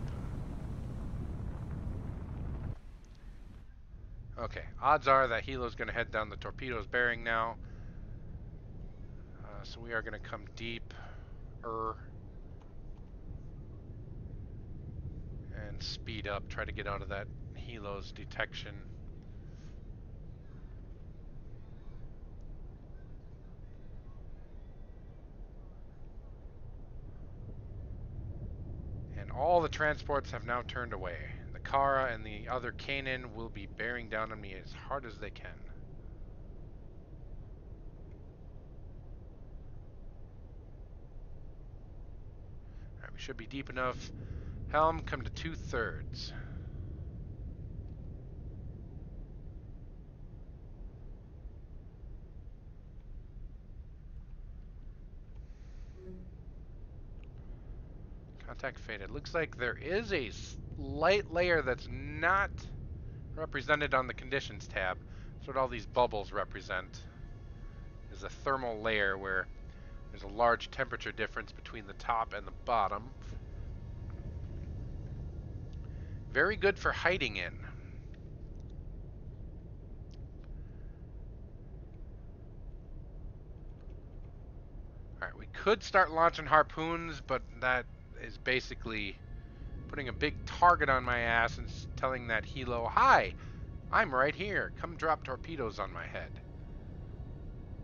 Okay, odds are that helo's going to head down the torpedo's bearing now. So we are going to come deep. And speed up. Try to get out of that helo's detection. And all the transports have now turned away. The Kara and the other Kanan will be bearing down on me as hard as they can. Alright, we should be deep enough. Helm, come to 2/3. Contact faded. Looks like there is a light layer that's not represented on the conditions tab. That's what all these bubbles represent. Is a thermal layer where there's a large temperature difference between the top and the bottom. Very good for hiding in. Alright, we could start launching harpoons, but that is basically putting a big target on my ass and telling that helo, hi, I'm right here. Come drop torpedoes on my head.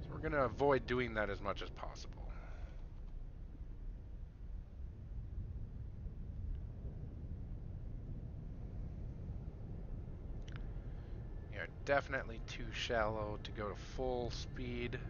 So we're going to avoid doing that as much as possible. We are definitely too shallow to go to full speed.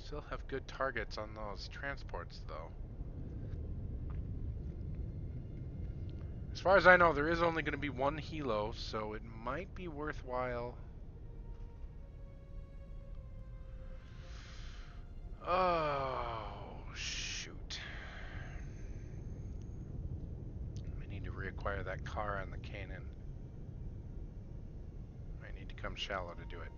Still have good targets on those transports, though. As far as I know, there is only going to be one helo, so it might be worthwhile. Oh, shoot. I need to reacquire that car on the cannon. I need to come shallow to do it.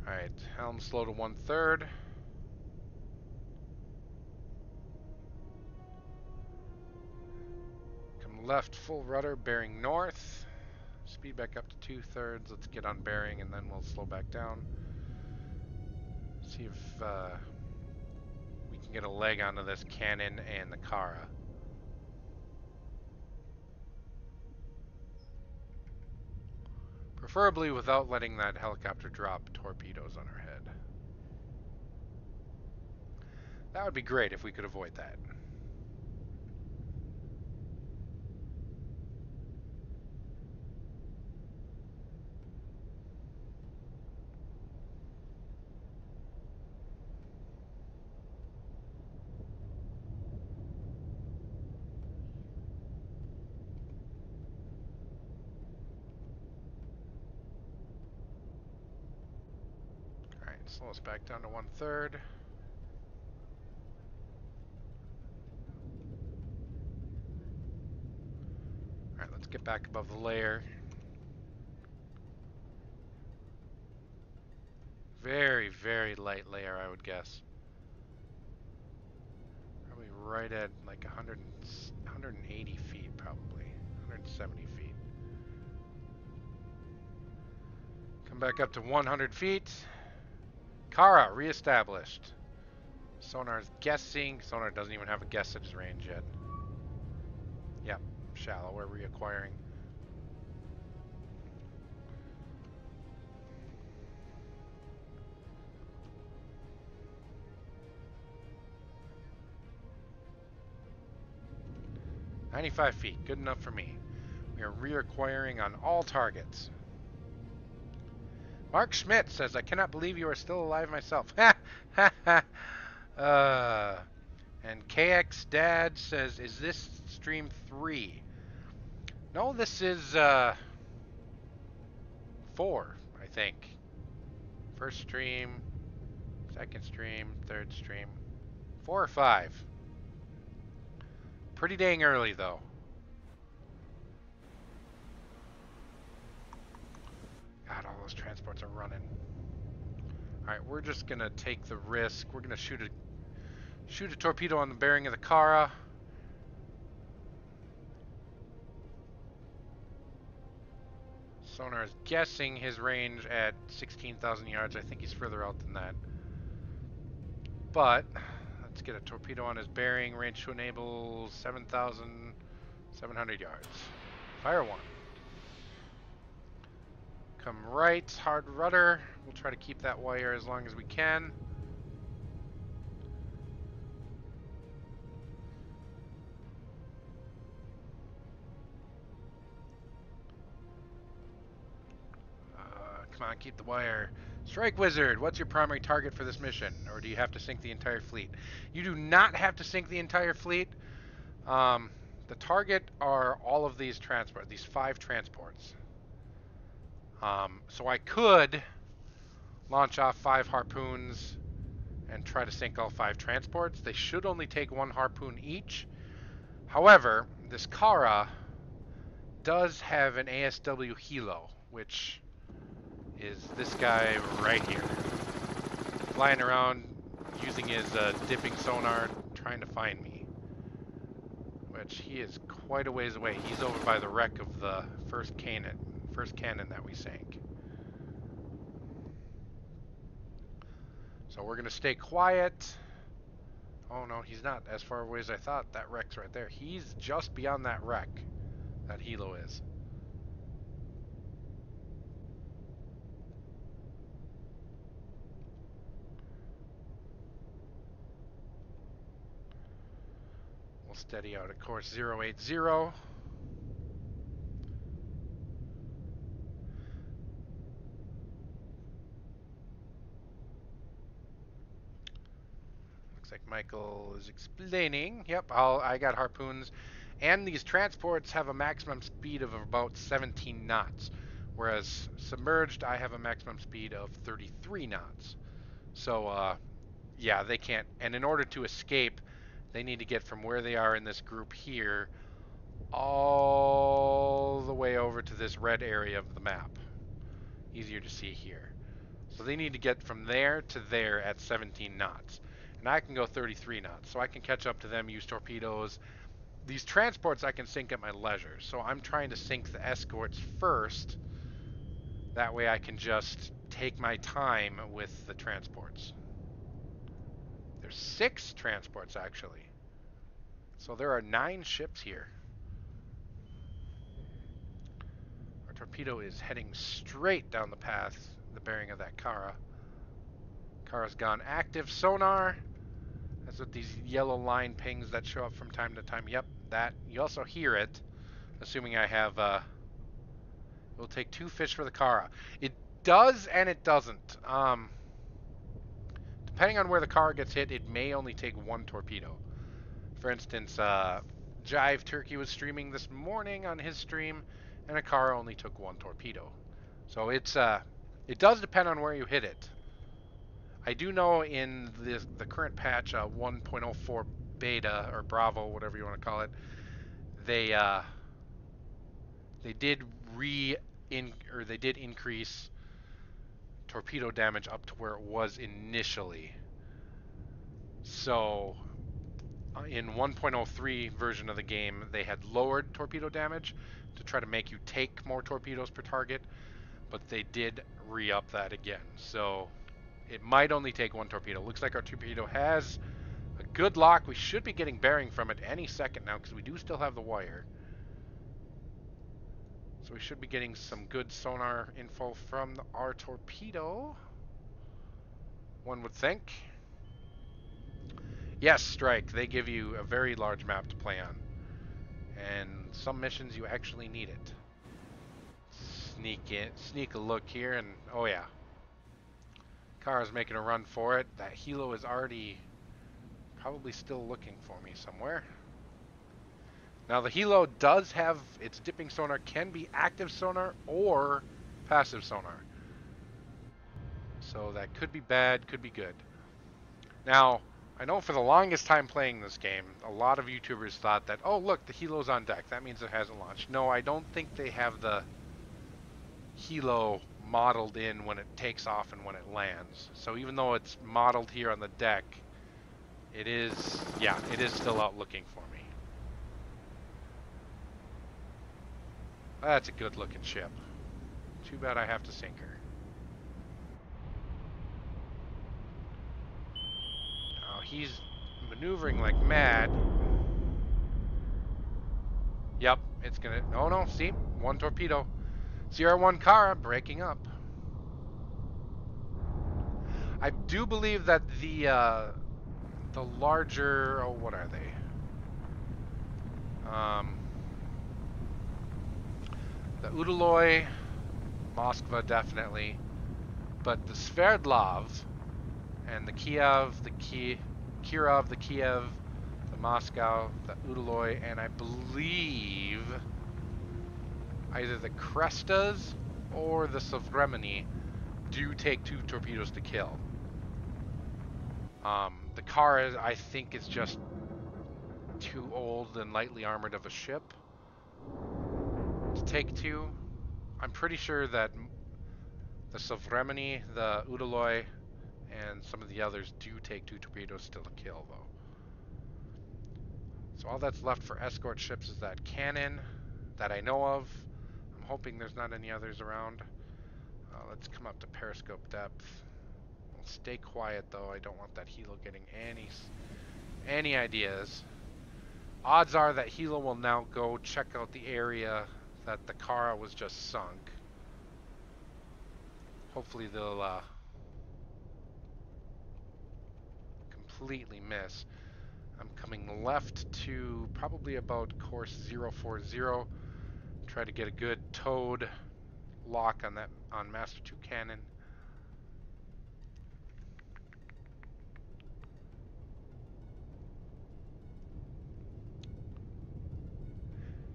Alright, helm slow to 1/3. Come left, full rudder, bearing north. Speed back up to 2/3. Let's get on bearing and then we'll slow back down. See if we can get a leg onto this cannon and the Kara. Preferably without letting that helicopter drop torpedoes on our head. That would be great if we could avoid that. Alright, slow us back down to 1/3. Alright, let's get back above the layer. Very, very light layer, I would guess. Probably right at like 180 feet, probably. 170 feet. Come back up to 100 feet. Kara, reestablished. Sonar's guessing. Sonar doesn't even have a guess at his range yet. Yep, shallow. We're reacquiring. "95 feet, good enough for me. We are reacquiring on all targets." Mark Schmidt says, "I cannot believe you are still alive myself." Ha ha ha. And KX Dad says, "Is this stream 3?" No, this is 4, I think. First stream, second stream, third stream. 4 or 5. Pretty dang early, though. God, all those transports are running. Alright, we're just going to take the risk. We're going to shoot a torpedo on the bearing of the Kara. Sonar is guessing his range at 16,000 yards. I think he's further out than that. But let's get a torpedo on his bearing. Range to enable 7,700 yards. Fire one. Come right, hard rudder. We'll try to keep that wire as long as we can. Come on, keep the wire. Strike Wizard, what's your primary target for this mission? Or do you have to sink the entire fleet? You do not have to sink the entire fleet. The target are all of these transports, these 5 transports. So I could launch off 5 harpoons and try to sink all 5 transports. They should only take 1 harpoon each. However, this Kara does have an ASW helo, which is this guy right here. Flying around using his dipping sonar, trying to find me. Which he is quite a ways away. He's over by the wreck of the first cannon that we sank. So we're going to stay quiet. Oh no, he's not as far away as I thought. That wreck's right there. He's just beyond that wreck. That helo is. We'll steady out at course 080. Michael is explaining. Yep, I got harpoons. And these transports have a maximum speed of about 17 knots. Whereas submerged, I have a maximum speed of 33 knots. So, yeah, they can't. And in order to escape, they need to get from where they are in this group here all the way over to this red area of the map. Easier to see here. So they need to get from there to there at 17 knots. And I can go 33 knots, so I can catch up to them, use torpedoes. These transports I can sink at my leisure, so I'm trying to sink the escorts first. That way I can just take my time with the transports. There's 6 transports, actually. So there are 9 ships here. Our torpedo is heading straight down the path, the bearing of that Kara. Kara's gone active. Sonar. That's what these yellow line pings that show up from time to time. Yep, that. You also hear it, assuming I have, it will take 2 fish for the Kara. It does and it doesn't. Depending on where the Kara gets hit, it may only take 1 torpedo. For instance, Jive Turkey was streaming this morning on his stream, and a Kara only took 1 torpedo. So it's, it does depend on where you hit it. I do know in the current patch 1.04 beta or Bravo, whatever you want to call it, they did they did increase torpedo damage up to where it was initially. So in 1.03 version of the game, they had lowered torpedo damage to try to make you take more torpedoes per target, but they did re-up that again. So it might only take 1 torpedo. Looks like our torpedo has a good lock. We should be getting bearing from it any second now because we do still have the wire. So we should be getting some good sonar info from our torpedo. One would think. Yes, Strike. They give you a very large map to play on. And some missions you actually need it. Sneak a look here, and oh yeah. Kara's making a run for it. That helo is already probably still looking for me somewhere. Now the helo does have its dipping sonar, can be active sonar or passive sonar. So that could be bad, could be good. Now, I know for the longest time playing this game, a lot of YouTubers thought that, oh look, the helo's on deck. That means it hasn't launched. No, I don't think they have the helo modeled in when it takes off and when it lands. So even though it's modeled here on the deck, it is still out looking for me. That's a good looking ship. Too bad I have to sink her. Now he's maneuvering like mad. Yep, it's gonna, oh no, see, 1 torpedo. CR1 Kara breaking up. I do believe that the larger, oh, what are they? The Udaloy, Moskva definitely, but the Sverdlov and the Kiev, Kirov, the Kiev, the Moscow, the Udaloy, and I believe either the Krestas or the Sovremeny do take 2 torpedoes to kill. The Kara, I think, is just too old and lightly armored of a ship to take 2. I'm pretty sure that the Sovremeny, the Udaloy, and some of the others do take 2 torpedoes still to kill, though. So all that's left for escort ships is that cannon that I know of. I'm hoping there's not any others around. Let's come up to periscope depth. We'll stay quiet, though. I don't want that helo getting any ideas. Odds are that helo will now go check out the area that the Kara was just sunk. Hopefully they'll completely miss. I'm coming left to probably about course 040. Try to get a good towed lock on that on Master 2 cannon.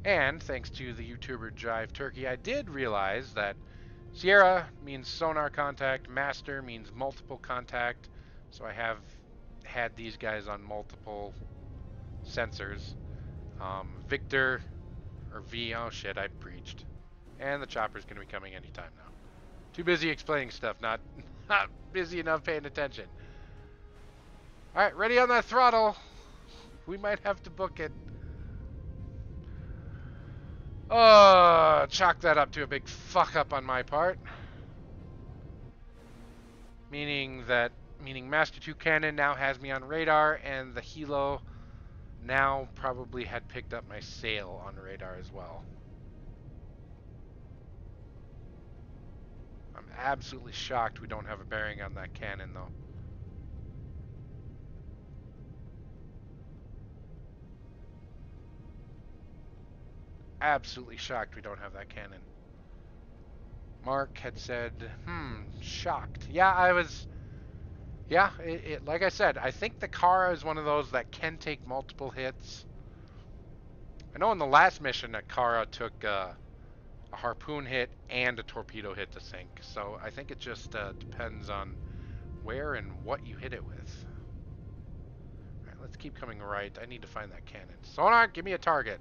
And thanks to the YouTuber Jive Turkey, I did realize that Sierra means sonar contact, Master means multiple contact, so I have had these guys on multiple sensors. Victor, or V, oh shit, I breached. And the chopper's going to be coming anytime now. Too busy explaining stuff, not busy enough paying attention. Alright, ready on that throttle. We might have to book it. Oh, chalk that up to a big fuck up on my part. Meaning Master 2 Cannon now has me on radar, and the Hilo now probably had picked up my sail on radar as well. I'm absolutely shocked we don't have a bearing on that cannon, though. Absolutely shocked we don't have that cannon. Mark had said, shocked. Yeah, I was... Yeah, like I said, I think the Kara is one of those that can take multiple hits. I know in the last mission that Kara took a harpoon hit and a torpedo hit to sink. So I think it just depends on where and what you hit it with. Alright, let's keep coming right. I need to find that cannon. Sonar, give me a target.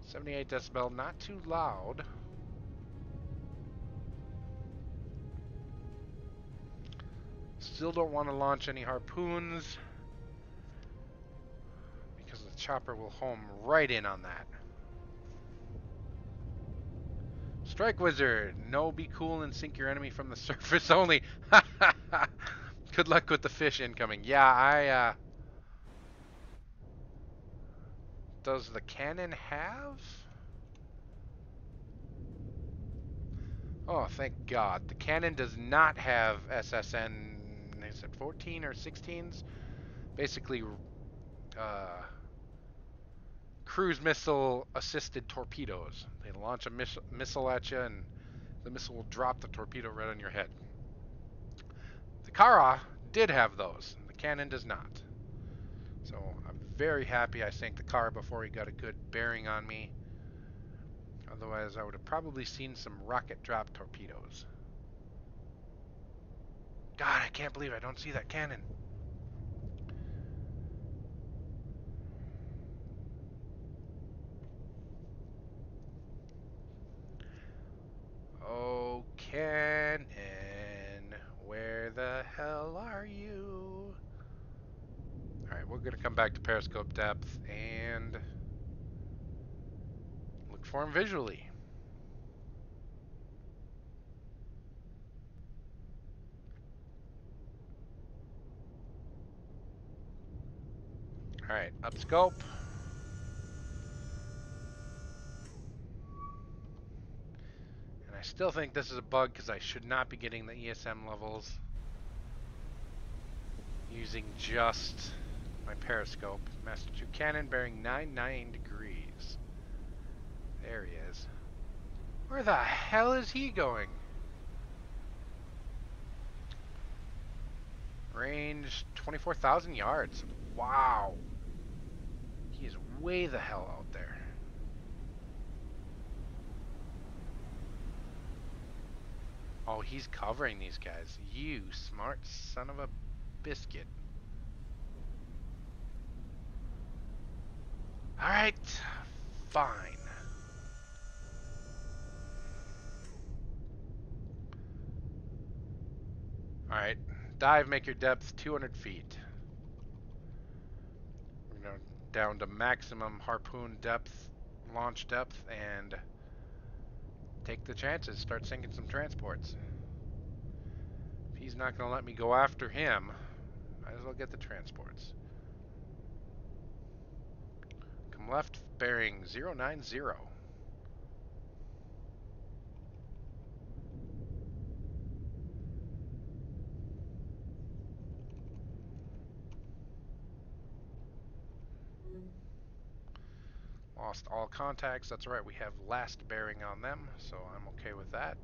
.78 decibel, not too loud. Still don't want to launch any harpoons because the chopper will home right in on that. Strike Wizard, no, be cool and sink your enemy from the surface only. Good luck with the fish incoming. Yeah, does the cannon have? Oh, thank God. The cannon does not have SSN, is it 14 or 16s? Basically, uh, cruise missile assisted torpedoes. They launch a missile at you, and the missile will drop the torpedo right on your head. The Kara did have those. The cannon does not. So I'm very happy I sank the Kara before he got a good bearing on me. Otherwise, I would have probably seen some rocket drop torpedoes. God, I can't believe I don't see that cannon. Oh, cannon, where the hell are you? Alright, we're going to come back to periscope depth and look for him visually. Alright, up scope. And I still think this is a bug because I should not be getting the ESM levels using just my periscope. Master 2 cannon bearing 99 degrees. There he is. Where the hell is he going? Range 24,000 yards. Wow. He is way the hell out there. Oh, he's covering these guys. You smart son of a biscuit. Alright. Fine. Alright. Dive, make your depth 200 feet. We're going down to maximum harpoon depth, launch depth, and take the chances. Start sinking some transports. If he's not going to let me go after him, might as well get the transports. Come left, bearing 090. Lost all contacts. That's right, we have last bearing on them, so I'm okay with that.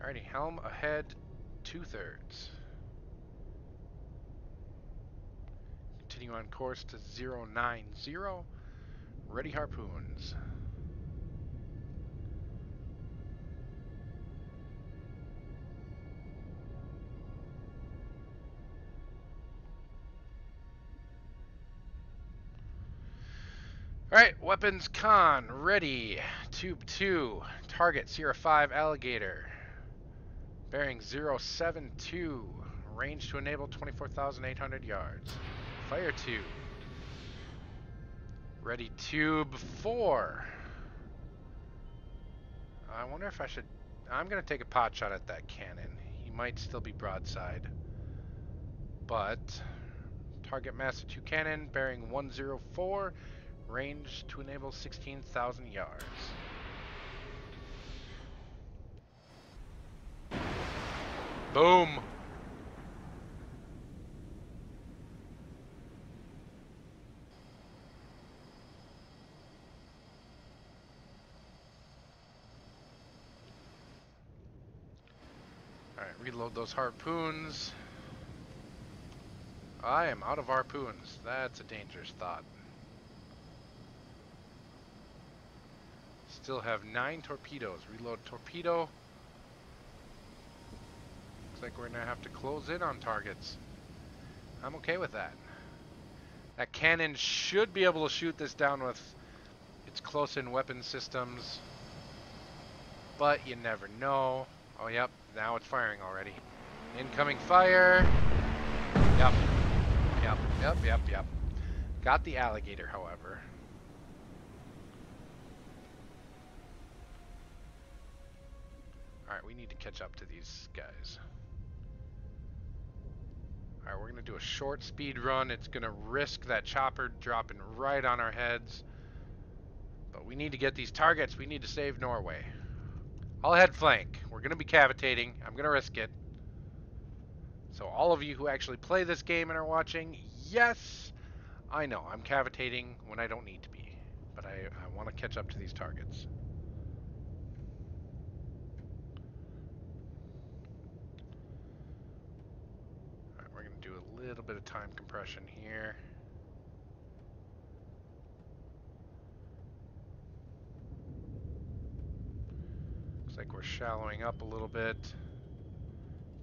Alrighty, helm ahead, 2/3. Continue on course to 090. Ready harpoons. Alright, weapons con, ready. Tube 2, target Sierra 5 alligator. Bearing 072, range to enable 24,800 yards. Fire 2. Ready, tube 4. I wonder if I should... I'm going to take a pot shot at that cannon. He might still be broadside. But, target Master 2 cannon, bearing 104, range to enable 16,000 yards. Boom! Alright, reload those harpoons. I am out of harpoons. That's a dangerous thought. Still have 9 torpedoes. Reload torpedo. Looks like we're going to have to close in on targets. I'm okay with that. That cannon should be able to shoot this down with its close-in weapon systems. But you never know. Oh, yep. Now it's firing already. Incoming fire. Yep. Yep. Got the alligator, however. Alright, we need to catch up to these guys. Alright, we're going to do a short speed run. It's going to risk that chopper dropping right on our heads. But we need to get these targets. We need to save Norway. I'll head flank. We're going to be cavitating. I'm going to risk it. So all of you who actually play this game and are watching, yes, I know I'm cavitating when I don't need to be. But I want to catch up to these targets. Alright, we're going to do a little bit of time compression here. Looks like we're shallowing up a little bit.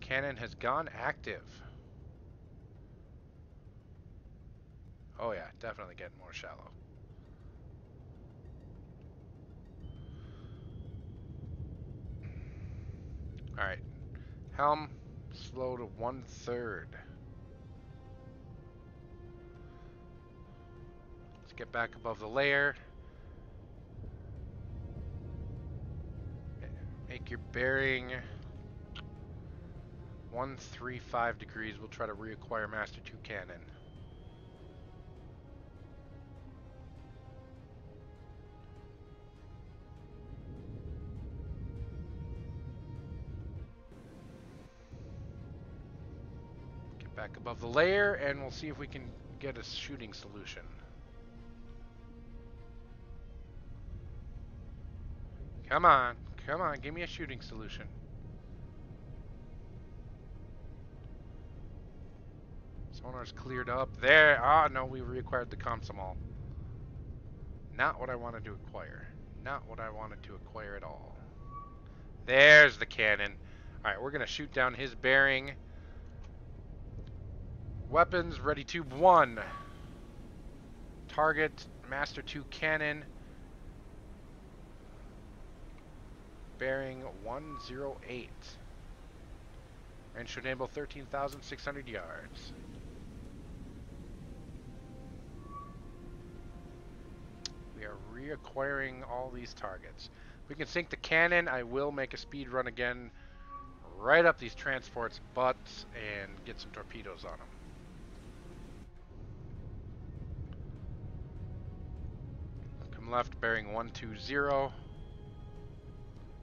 Cannon has gone active. Oh yeah, definitely getting more shallow. Alright. Helm, slow to 1/3. Let's get back above the layer. Make your bearing 135 degrees. We'll try to reacquire Master 2 cannon. Get back above the layer and we'll see if we can get a shooting solution. Come on, give me a shooting solution. Sonar's cleared up. There, no, we reacquired the Komsomol. Not what I wanted to acquire. Not what I wanted to acquire at all. There's the cannon. Alright, we're going to shoot down his bearing. Weapons, ready, tube 1. Target, Master 2 cannon. Bearing 108. And should enable 13,600 yards. We are reacquiring all these targets. If we can sink the cannon, I will make a speed run again right up these transports' butts and get some torpedoes on them. Come left, bearing 120.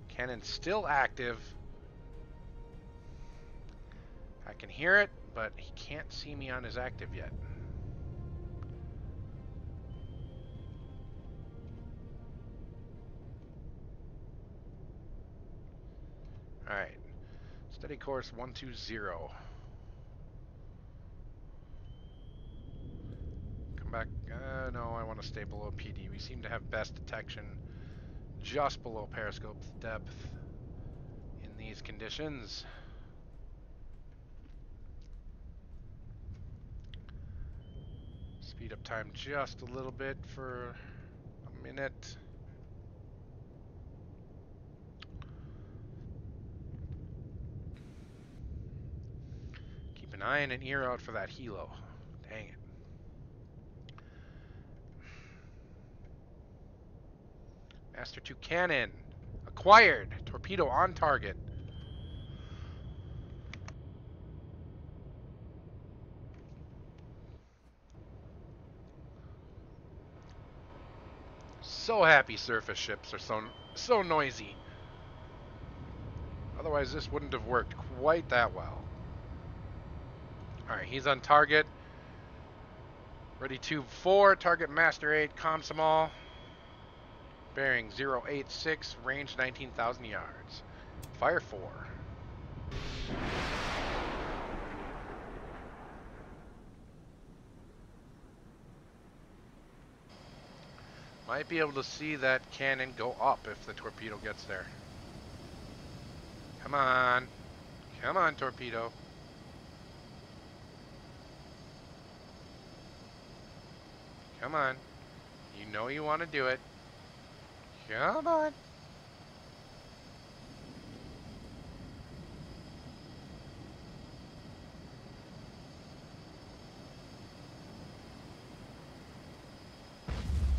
Cannon still active. I can hear it, but he can't see me on his active yet. Alright. Steady course 120. Come back. No, I want to stay below PD. We seem to have best detection just below periscope depth in these conditions. Speed up time just a little bit for a minute. Keep an eye and an ear out for that helo. Dang it. Master 2 cannon. Acquired. Torpedo on target. So happy surface ships are so noisy. Otherwise this wouldn't have worked quite that well. Alright, he's on target. Ready tube 4, target master 8, Comsomol. Bearing 086, range 19,000 yards. Fire 4. Might be able to see that cannon go up if the torpedo gets there. Come on. Come on, torpedo. Come on. You know you want to do it. Come on.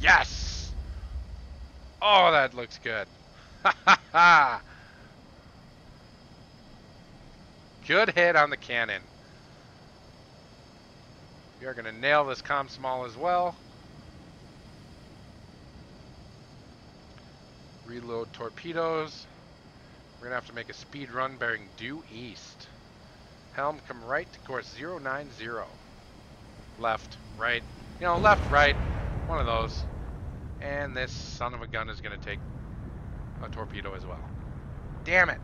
Yes! Oh, that looks good. Ha ha ha! Good hit on the cannon. We are going to nail this Comsomol as well. Reload torpedoes. We're going to have to make a speed run bearing due east. Helm, come right to course 090. Left, right. You know, left, right. One of those. And this son of a gun is going to take a torpedo as well. Damn it.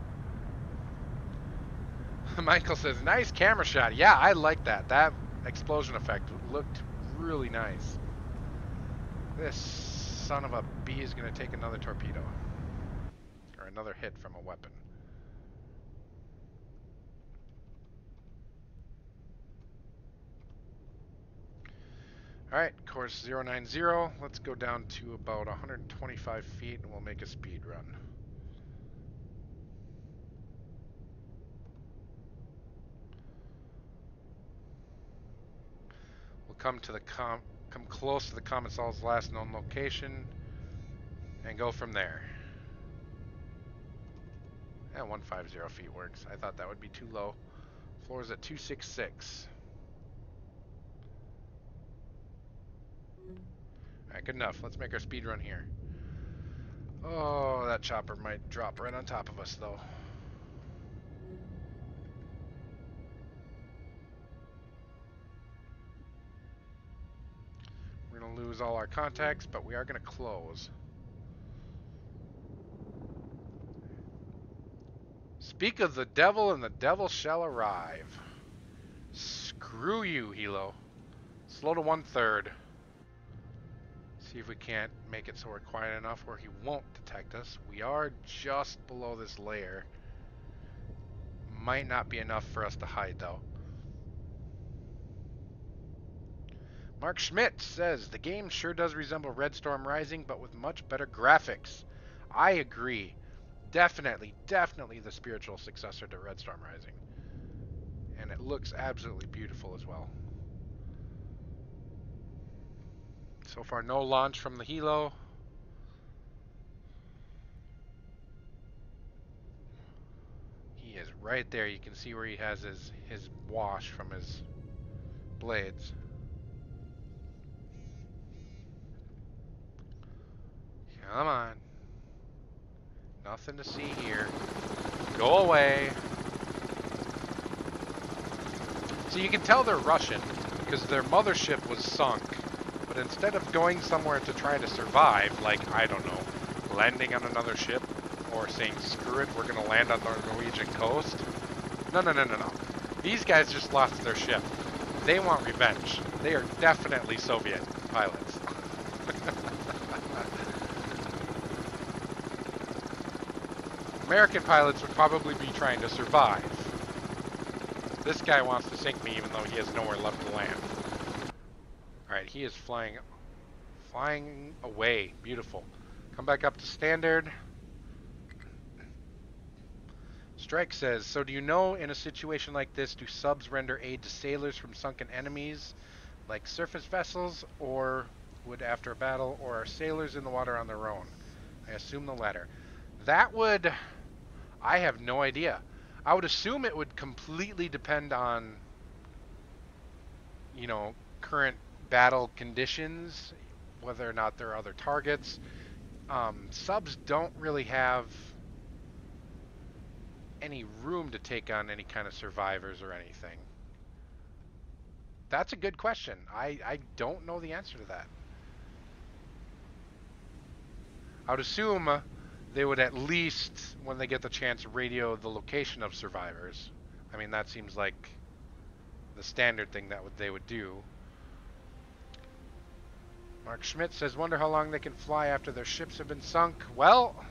Michael says, nice camera shot. Yeah, I like that. That explosion effect looked really nice. This son of a bee is going to take another torpedo. Or another hit from a weapon. Alright, course 090. Let's go down to about 125 feet and we'll make a speed run. We'll come close to the Comsomol's last known location and go from there. Yeah, 150 feet works. I thought that would be too low. Floor is at 266. Alright, good enough. Let's make our speed run here. Oh, that chopper might drop right on top of us, though. We're going to lose all our contacts, but we are going to close. Speak of the devil, and the devil shall arrive. Screw you, Hilo. Slow to 1/3. See if we can't make it so we're quiet enough where he won't detect us. We are just below this layer. Might not be enough for us to hide, though. Mark Schmidt says, the game sure does resemble Red Storm Rising, but with much better graphics. I agree. Definitely the spiritual successor to Red Storm Rising. And it looks absolutely beautiful as well. So far, no launch from the helo. He is right there. You can see where he has his wash from his blades. Come on. Nothing to see here. Go away. So you can tell they're Russian because their mothership was sunk. But instead of going somewhere to try to survive, like, I don't know, landing on another ship or saying, screw it, we're going to land on the Norwegian coast, No, no, no, no, no. These guys just lost their ship. They want revenge. They are definitely Soviet pilots. American pilots would probably be trying to survive. This guy wants to sink me even though he has nowhere left to land. Alright, he is flying away. Beautiful. Come back up to standard. Strike says, so do you know in a situation like this, do subs render aid to sailors from sunken enemies, like surface vessels, or would after a battle, or are sailors in the water on their own? I assume the latter. That would... I have no idea. I would assume it would completely depend on, you know, current battle conditions, whether or not there are other targets. Subs don't really have any room to take on any kind of survivors or anything. That's a good question. I don't know the answer to that. I would assume they would at least, when they get the chance, radio the location of survivors. I mean, that seems like the standard thing that they would do. Mark Schmidt says, wonder how long they can fly after their ships have been sunk. Well,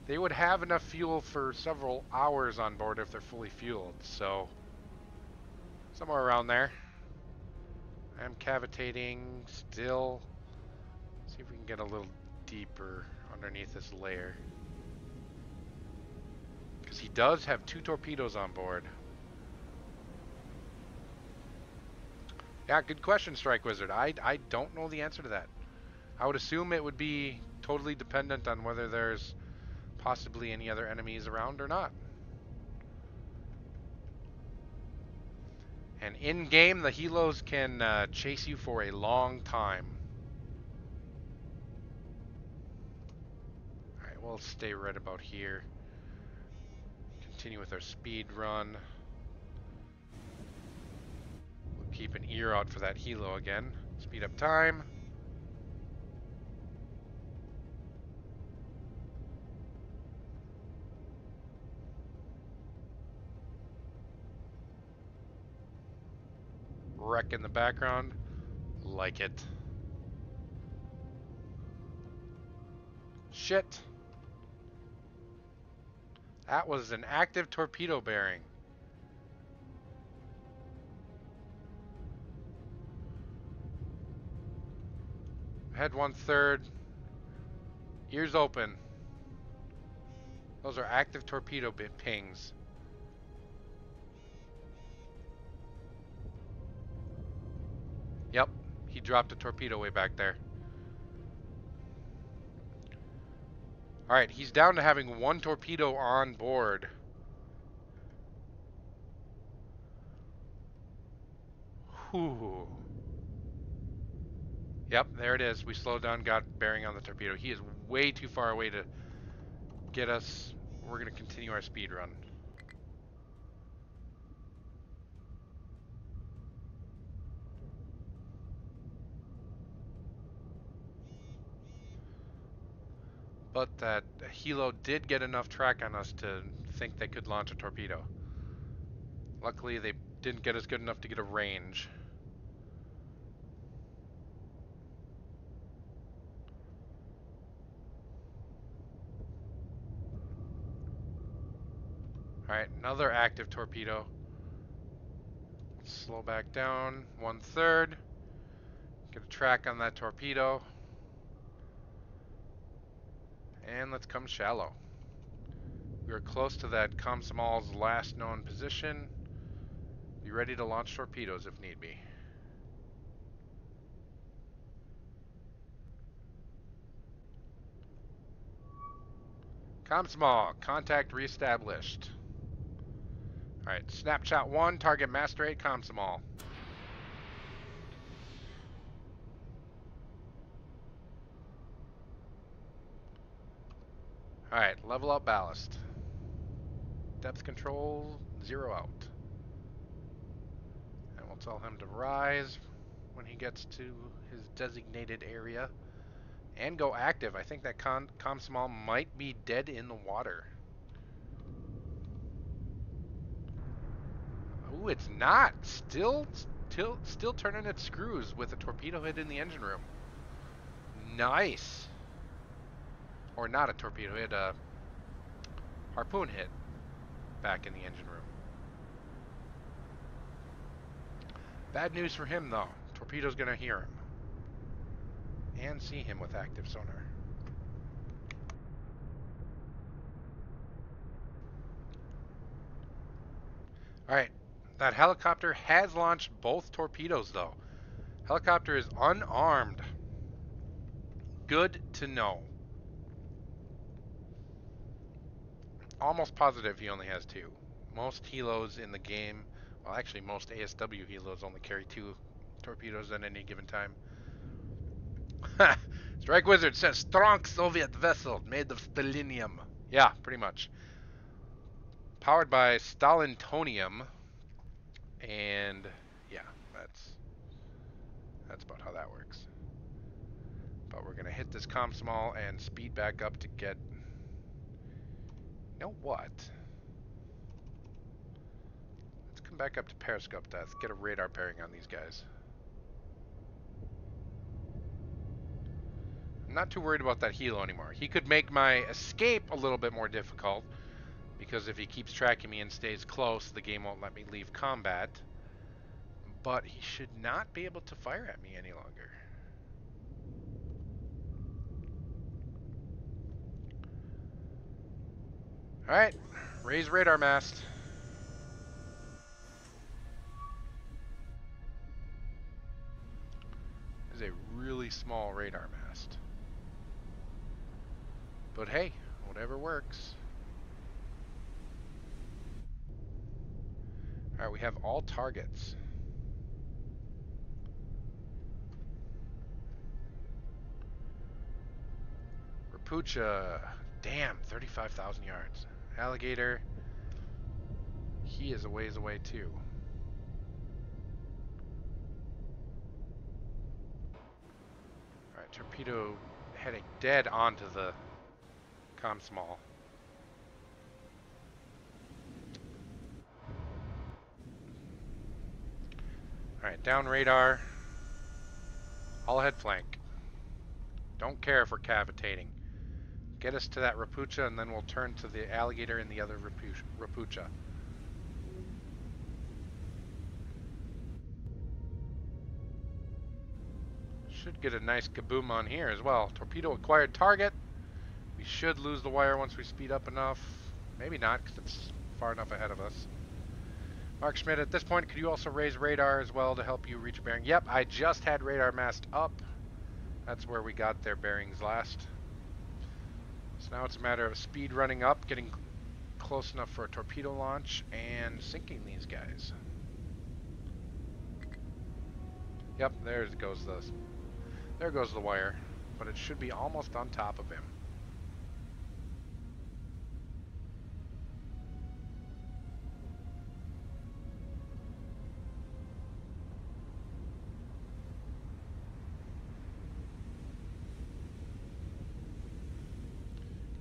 they would have enough fuel for several hours on board if they're fully fueled, so somewhere around there. I'm cavitating still. See if we can get a little deeper underneath this layer. Because he does have 2 torpedoes on board. Yeah, good question, Strike Wizard. I don't know the answer to that. I would assume it would be totally dependent on whether there's possibly any other enemies around or not. And in-game, the helos can chase you for a long time. Alright, we'll stay right about here. Continue with our speed run. We'll keep an ear out for that helo again. Speed up time. Wreck in the background. Like it. Shit. That was an active torpedo bearing. Head 1/3. Ears open. Those are active torpedo pings. Yep, he dropped a torpedo way back there. Alright, he's down to having 1 torpedo on board. Whew. Yep, there it is. We slowed down, got bearing on the torpedo. He is way too far away to get us. We're going to continue our speed run. But that helo did get enough track on us to think they could launch a torpedo. Luckily, they didn't get us good enough to get a range. Alright, another active torpedo. Slow back down, 1/3. Get a track on that torpedo. And let's come shallow. We are close to that Komsomol's last known position. Be ready to launch torpedoes if need be. Komsomol, contact reestablished. Alright, snapshot 1, target master 8, Komsomol. Alright, level up ballast. Depth control, 0 out. And we'll tell him to rise when he gets to his designated area. And go active. I think that Komsomol might be dead in the water. Ooh, it's not. Still turning its screws with a torpedo hit in the engine room. Nice. Or not a torpedo hit, a harpoon hit back in the engine room. Bad news for him, though. Torpedo's gonna hear him. And see him with active sonar. Alright, that helicopter has launched both torpedoes, though. Helicopter is unarmed. Good to know. Almost positive he only has two. Most helos in the game, well, actually, most ASW helos only carry two torpedoes at any given time. Strike Wizard says, strong Soviet vessel made of stellinium. Yeah, pretty much. Powered by Stalintonium. And yeah, that's about how that works. But we're gonna hit this comm small and speed back up to get. You know what? Let's come back up to periscope depth. Get a radar bearing on these guys. I'm not too worried about that helo anymore. He could make my escape a little bit more difficult because if he keeps tracking me and stays close, the game won't let me leave combat. But he should not be able to fire at me any longer. Alright, raise radar mast. This is a really small radar mast. But hey, whatever works. Alright, we have all targets. Rapucha, damn, 35,000 yards. Alligator, he is a ways away too. Alright, torpedo heading dead onto the comm small. Alright, down radar. All ahead flank. Don't care if we're cavitating. Get us to that Rapucha and then we'll turn to the Alligator and the other Rapucha. Should get a nice kaboom on here as well. Torpedo acquired target. We should lose the wire once we speed up enough. Maybe not because it's far enough ahead of us. Mark Schmidt, at this point, could you also raise radar as well to help you reach bearing? Yep, I just had radar mast up. That's where we got their bearings last. So now it's a matter of speed running up, getting close enough for a torpedo launch, and sinking these guys. Yep, there goes the wire, but it should be almost on top of him.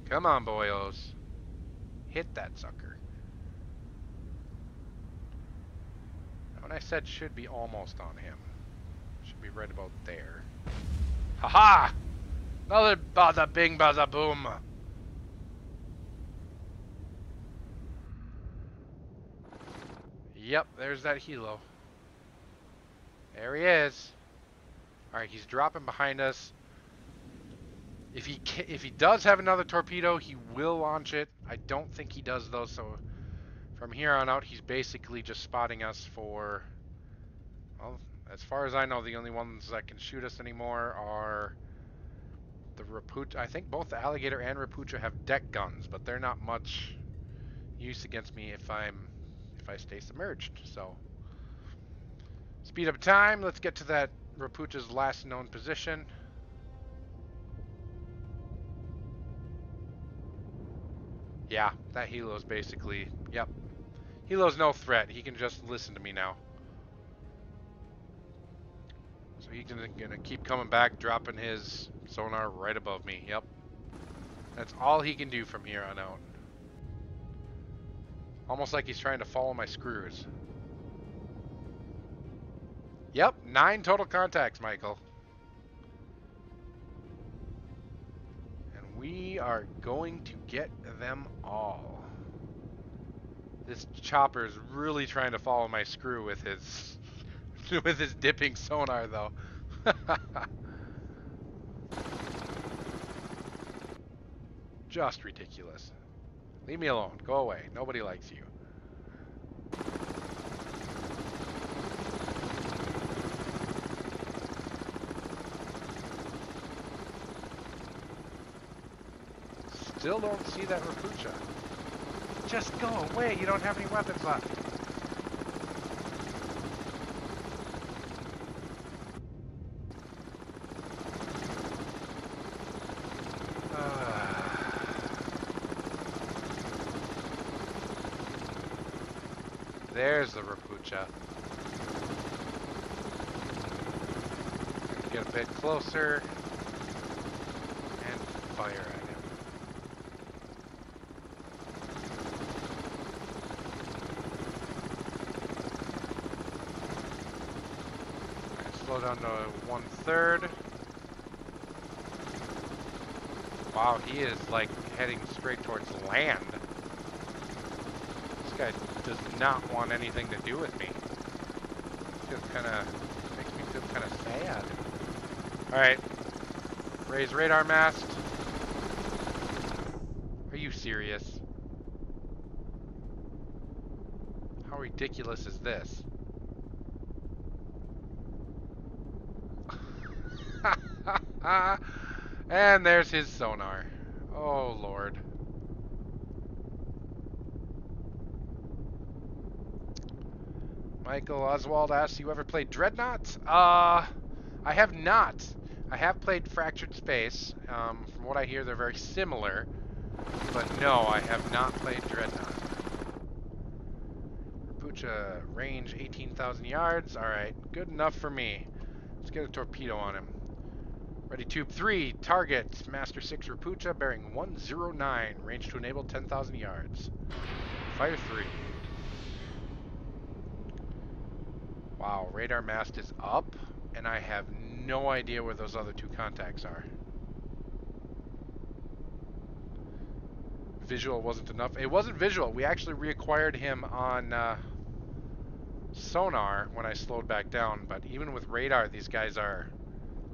Come on, boyos. Hit that sucker. When I said should be almost on him, should be right about there. Haha! Another bada bing bada boom. Yep, there's that helo. There he is. Alright, he's dropping behind us. If he does have another torpedo, he will launch it. I don't think he does though, so from here on out he's basically just spotting us for, well, as far as I know, the only ones that can shoot us anymore are the Rapucha. I think both the Alligator and Rapucha have deck guns, but they're not much use against me if I stay submerged. So speed up time. Let's get to that Rapucha's last known position. Yeah, that helo's basically, yep. Helo's no threat. He can just listen to me now. So he's gonna keep coming back, dropping his sonar right above me. Yep. That's all he can do from here on out. Almost like he's trying to follow my screws. Yep, 9 total contacts, Michael. And we are going to get them all. This chopper is really trying to follow my screw with his with his dipping sonar, though. Just ridiculous. Leave me alone. Go away. Nobody likes you. Still don't see that Rapucha. Just go away. You don't have any weapons left. There's the Rapucha. Get a bit closer and fire at him. Alright, slow down to 1/3. Wow, he is like heading straight towards land. This guy does not want anything to do with me. Feels makes me feel kind of sad. Alright. Raise radar mast. Are you serious? How ridiculous is this? And there's his sonar. Oh, Lord. Michael Oswald asks, you ever played Dreadnought? I have not. I have played Fractured Space. From what I hear, they're very similar. But no, I have not played Dreadnought. Rapucha, range 18,000 yards. Alright, good enough for me. Let's get a torpedo on him. Ready, tube 3. Target, Master 6 Rapucha, bearing 109. Range to enable 10,000 yards. Fire 3. Wow, radar mast is up, and I have no idea where those other 2 contacts are. Visual wasn't enough. It wasn't visual. We actually reacquired him on sonar when I slowed back down, but even with radar, these guys are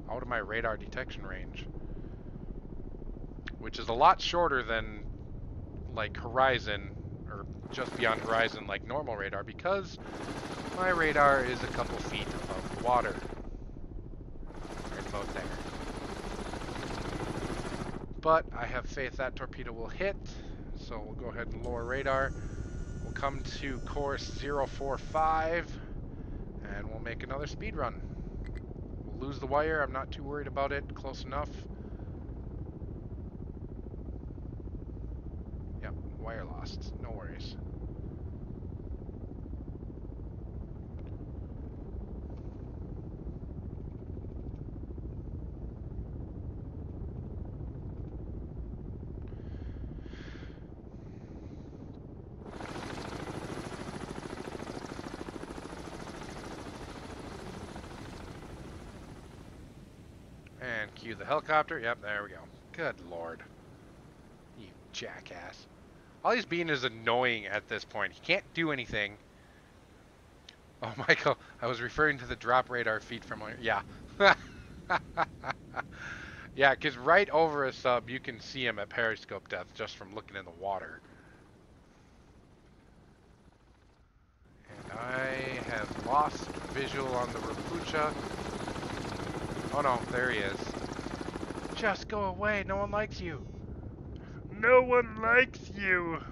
out of my radar detection range, which is a lot shorter than like horizon, or just beyond horizon like normal radar, because my radar is a couple feet above the water. Right about there. But I have faith that torpedo will hit, so we'll go ahead and lower radar. We'll come to course 045, and we'll make another speed run. We'll lose the wire. I'm not too worried about it. Close enough. Yep, wire lost. No worries. And cue the helicopter. Yep, there we go. Good lord. You jackass. All he's being is annoying at this point. He can't do anything. Oh, Michael, I was referring to the drop radar feed from... Yeah. Yeah, because right over a sub, you can see him at periscope depth just from looking in the water. And I have lost visual on the Rapucha. Oh no, there he is. Just go away, no one likes you. No one likes you.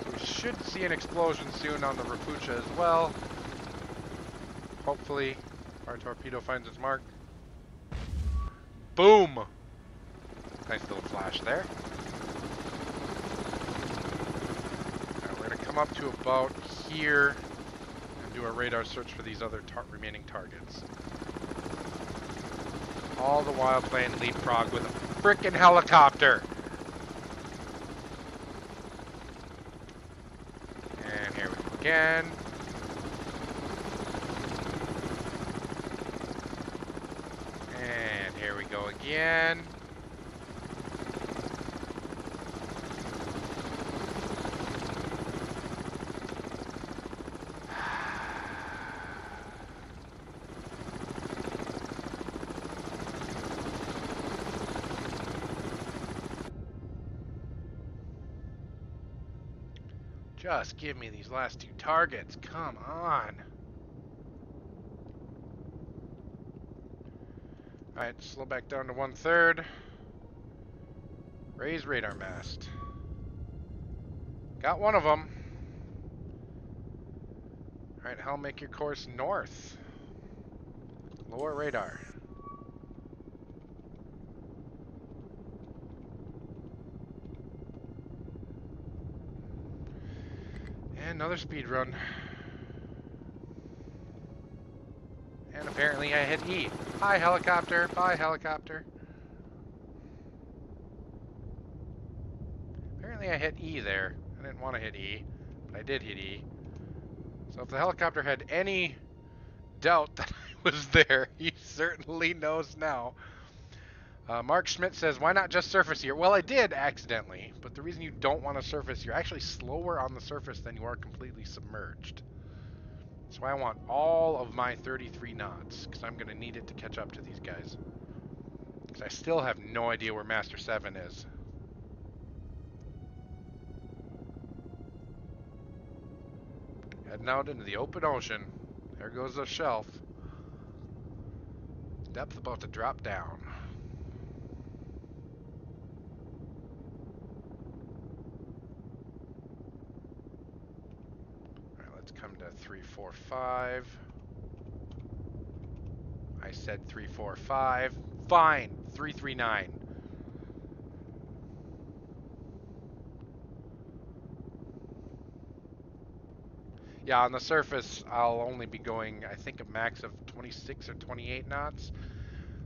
So we should see an explosion soon on the Rapucha as well. Hopefully our torpedo finds its mark. Boom! Nice little flash there. Now we're going to come up to about here and do a radar search for these other remaining targets. All the while playing leapfrog with a frickin' helicopter. And here we go again. And here we go again. Just give me these last two targets. Come on. Alright, slow back down to 1/3. Raise radar mast. Got one of them. Alright, Hell, make your course north. Lower radar. And another speed run. And apparently I hit E. Hi, helicopter. Bye, helicopter. Apparently I hit E there. I didn't want to hit E, but I did hit E. So if the helicopter had any doubt that I was there, he certainly knows now. Mark Schmidt says, why not just surface here? Well, I did accidentally, but the reason you don't want to surface, you're actually slower on the surface than you are completely submerged. That's why I want all of my 33 knots, because I'm going to need it to catch up to these guys. Because I still have no idea where Master 7 is. Heading out into the open ocean. There goes the shelf. Depth about to drop down. Alright, let's come to 345. I said 345. Fine, 339. Yeah, on the surface, I'll only be going, I think, a max of 26 or 28 knots.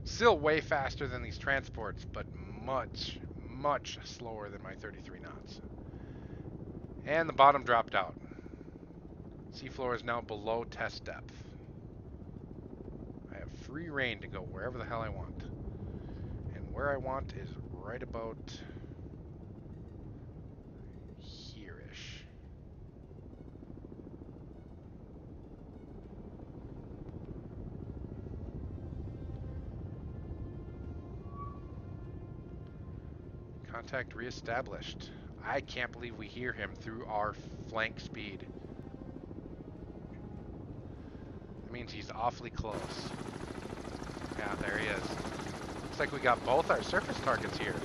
Still way faster than these transports, but much, much slower than my 33 knots. And the bottom dropped out. Seafloor is now below test depth. I have free reign to go wherever the hell I want. And where I want is right about here-ish. Contact reestablished. I can't believe we hear him through our flank speed. That means he's awfully close. Yeah, there he is. Looks like we got both our surface targets here.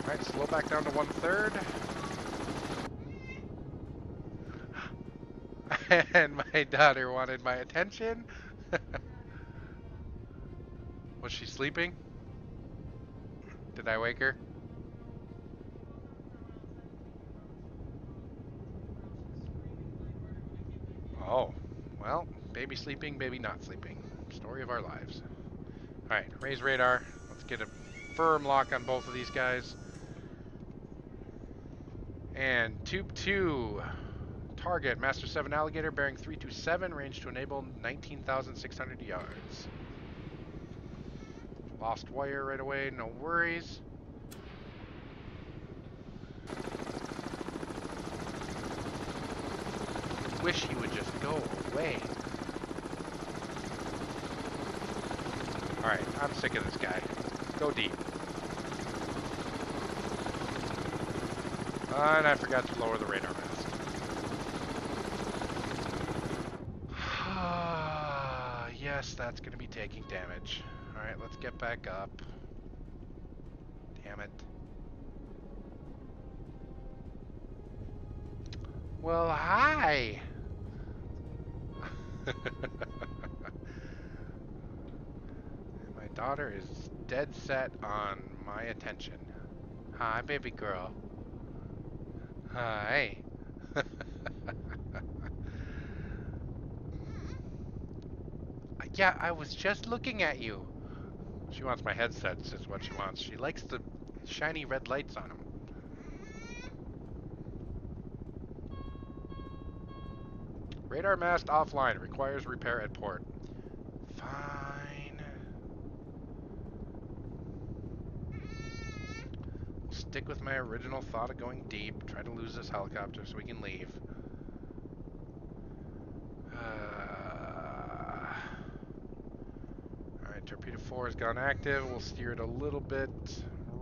Alright, slow back down to 1/3. And my daughter wanted my attention. Was she sleeping? Did I wake her? Oh, well, baby sleeping, baby not sleeping. Story of our lives. Alright, raise radar. Let's get a firm lock on both of these guys. And tube 2. Target, Master 7 Alligator, bearing 327, range to enable 19,600 yards. Lost wire right away, no worries. Wish he would just go away. Alright, I'm sick of this guy. Go deep. And I forgot to lower the radar mast. Yes, that's going to be taking damage. Alright, let's get back up. Damn it. Well, hi! My daughter is dead set on my attention. Hi, baby girl. Hi. Yeah, I was just looking at you. She wants my headsets, is what she wants. She likes the shiny red lights on them. Radar mast offline. It requires repair at port. Fine. We'll stick with my original thought of going deep. Try to lose this helicopter so we can leave. Alright, torpedo 4 has gone active. We'll steer it a little bit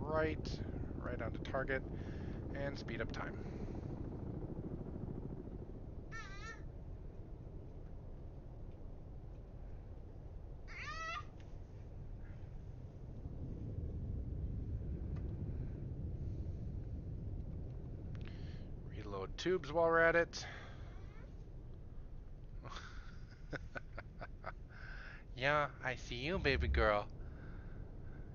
right onto target, and speed up time. Reload tubes while we're at it. Yeah, I see you, baby girl.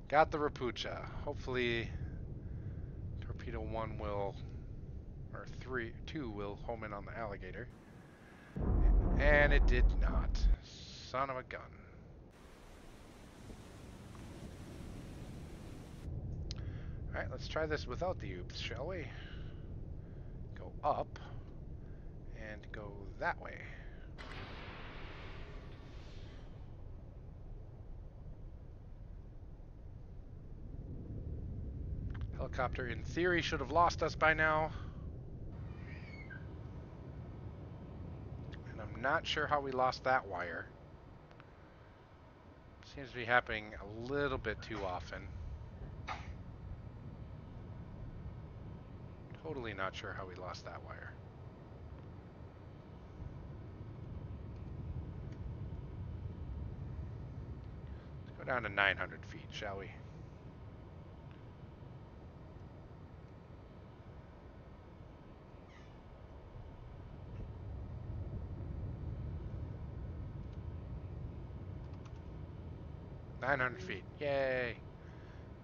Got the Rapucha. Hopefully, torpedo 1 will, or 2 will home in on the alligator. And it did not. Son of a gun. Alright, let's try this without the oops, shall we? Go up, and go that way. Helicopter, in theory, should have lost us by now. And I'm not sure how we lost that wire. Seems to be happening a little bit too often. Totally not sure how we lost that wire. Let's go down to 900 feet, shall we? "900 feet. Yay!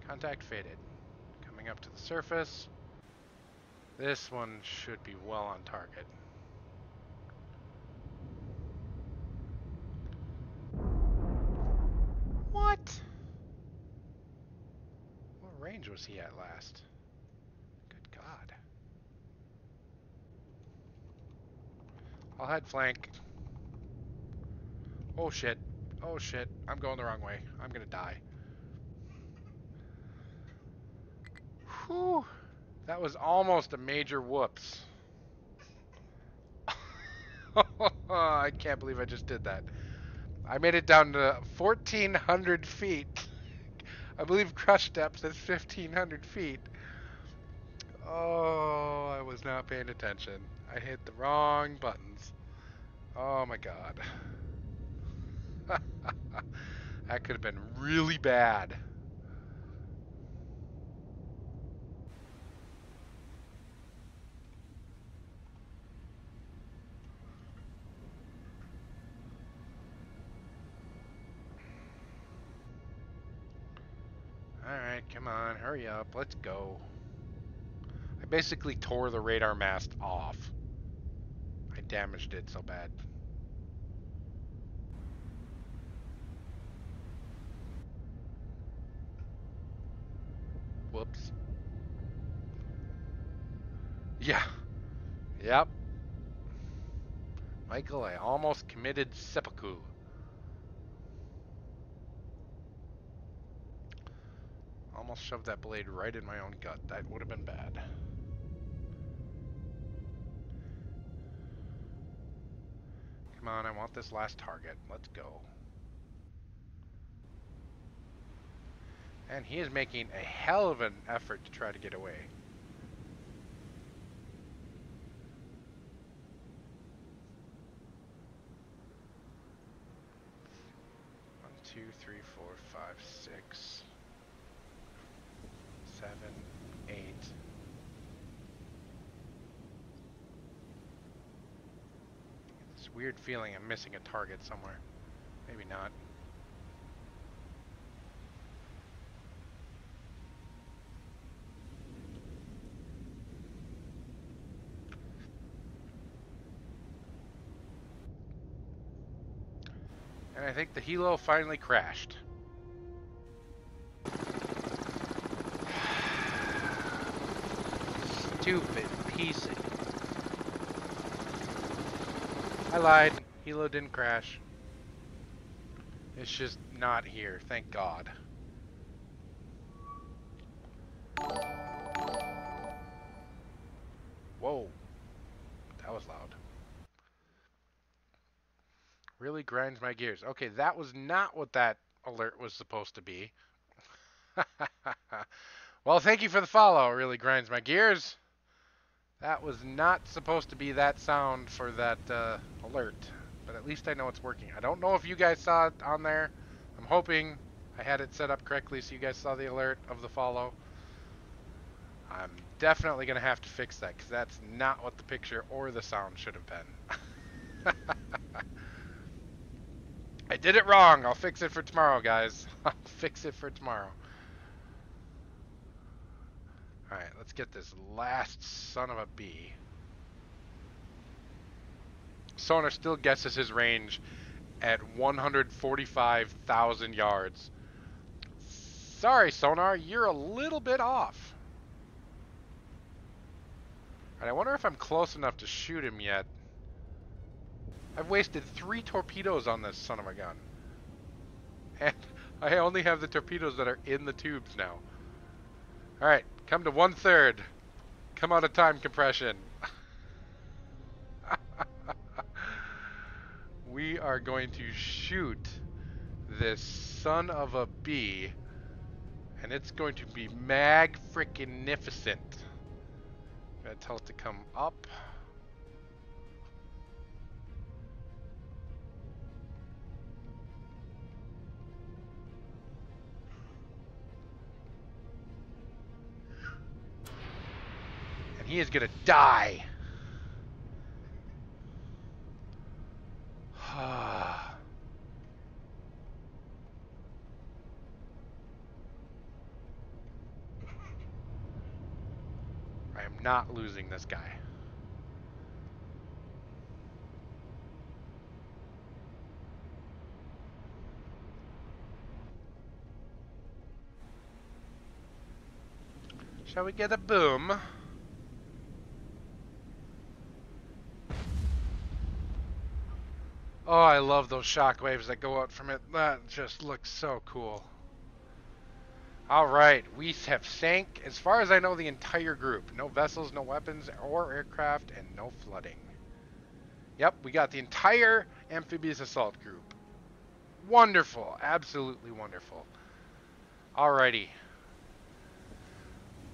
Contact faded. Coming up to the surface. This one should be well on target. What? What range was he at last? Good God. I'll head flank. Oh shit. Oh shit. I'm going the wrong way. I'm gonna die. Whew. That was almost a major whoops. I can't believe I just did that. I made it down to 1,400 feet. I believe crush depth is 1,500 feet. Oh, I was not paying attention. I hit the wrong buttons. Oh my God. That could have been really bad. Alright, come on, hurry up, let's go. I basically tore the radar mast off. I damaged it so bad. Whoops. Yeah. Yep. Michael, I almost committed seppuku. Almost shoved that blade right in my own gut. That would have been bad. Come on, I want this last target. Let's go. And he is making a hell of an effort to try to get away. One, 2, 3, 4, 5, 6, 7, 8. This weird feeling I'm missing a target somewhere. Maybe not. And I think the helo finally crashed. Stupid piece of... I lied. Helo didn't crash. It's just not here, thank God. Whoa. That was loud. Really grinds my gears. Okay, that was not what that alert was supposed to be. Well, thank you for the follow. It really grinds my gears. That was not supposed to be that sound for that alert. But at least I know it's working. I don't know if you guys saw it on there. I'm hoping I had it set up correctly so you guys saw the alert of the follow. I'm definitely going to have to fix that because that's not what the picture or the sound should have been. I did it wrong. I'll fix it for tomorrow, guys. I'll fix it for tomorrow. Alright, let's get this last son of a bee. Sonar still guesses his range at 145,000 yards. Sorry, Sonar, you're a little bit off. Alright, I wonder if I'm close enough to shoot him yet. I've wasted 3 torpedoes on this son of a gun. And I only have the torpedoes that are in the tubes now. Alright, come to 1/3. Come out of time compression. We are going to shoot this son of a bee, and it's going to be mag-frickin-nificent. Gotta tell it to come up. And he is gonna die. I am not losing this guy. Shall we get a boom? Oh, I love those shockwaves that go out from it. That just looks so cool. Alright, we have sank, as far as I know, the entire group. No vessels, no weapons or aircraft, and no flooding. Yep, we got the entire amphibious assault group. Wonderful, absolutely wonderful. Alrighty.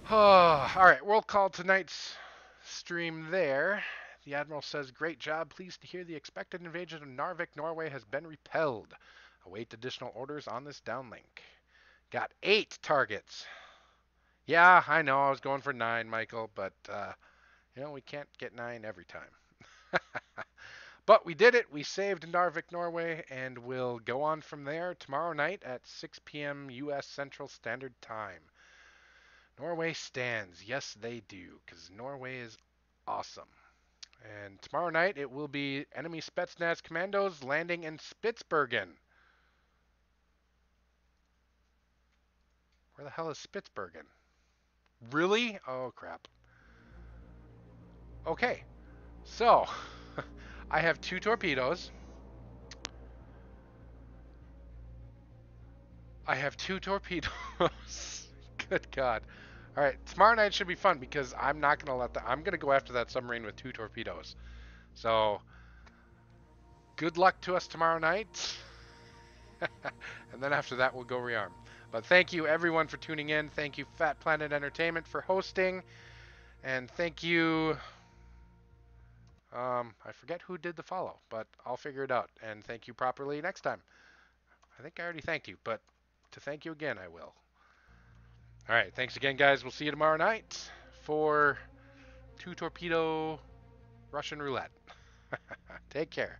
Alright, we'll call tonight's stream there. The Admiral says, great job. Pleased to hear the expected invasion of Narvik, Norway has been repelled. Await additional orders on this downlink. Got 8 targets. Yeah, I know. I was going for 9, Michael, but, you know, we can't get 9 every time. But we did it. We saved Narvik, Norway, and we'll go on from there tomorrow night at 6 p.m. U.S. Central Standard Time. Norway stands. Yes, they do, because Norway is awesome. And tomorrow night it will be enemy Spetsnaz commandos landing in Spitsbergen. Where the hell is Spitsbergen? Really? Oh, crap. Okay. So, I have 2 torpedoes. I have 2 torpedoes. Good God. All right, tomorrow night should be fun because I'm not going to let that... I'm going to go after that submarine with 2 torpedoes. So, good luck to us tomorrow night. And then after that, we'll go rearm. But thank you, everyone, for tuning in. Thank you, Fat Planet Entertainment, for hosting. And thank you... I forget who did the follow, but I'll figure it out. And thank you properly next time. I think I already thanked you, but to thank you again, I will. All right, thanks again, guys. We'll see you tomorrow night for 2 torpedo Russian roulette. Take care.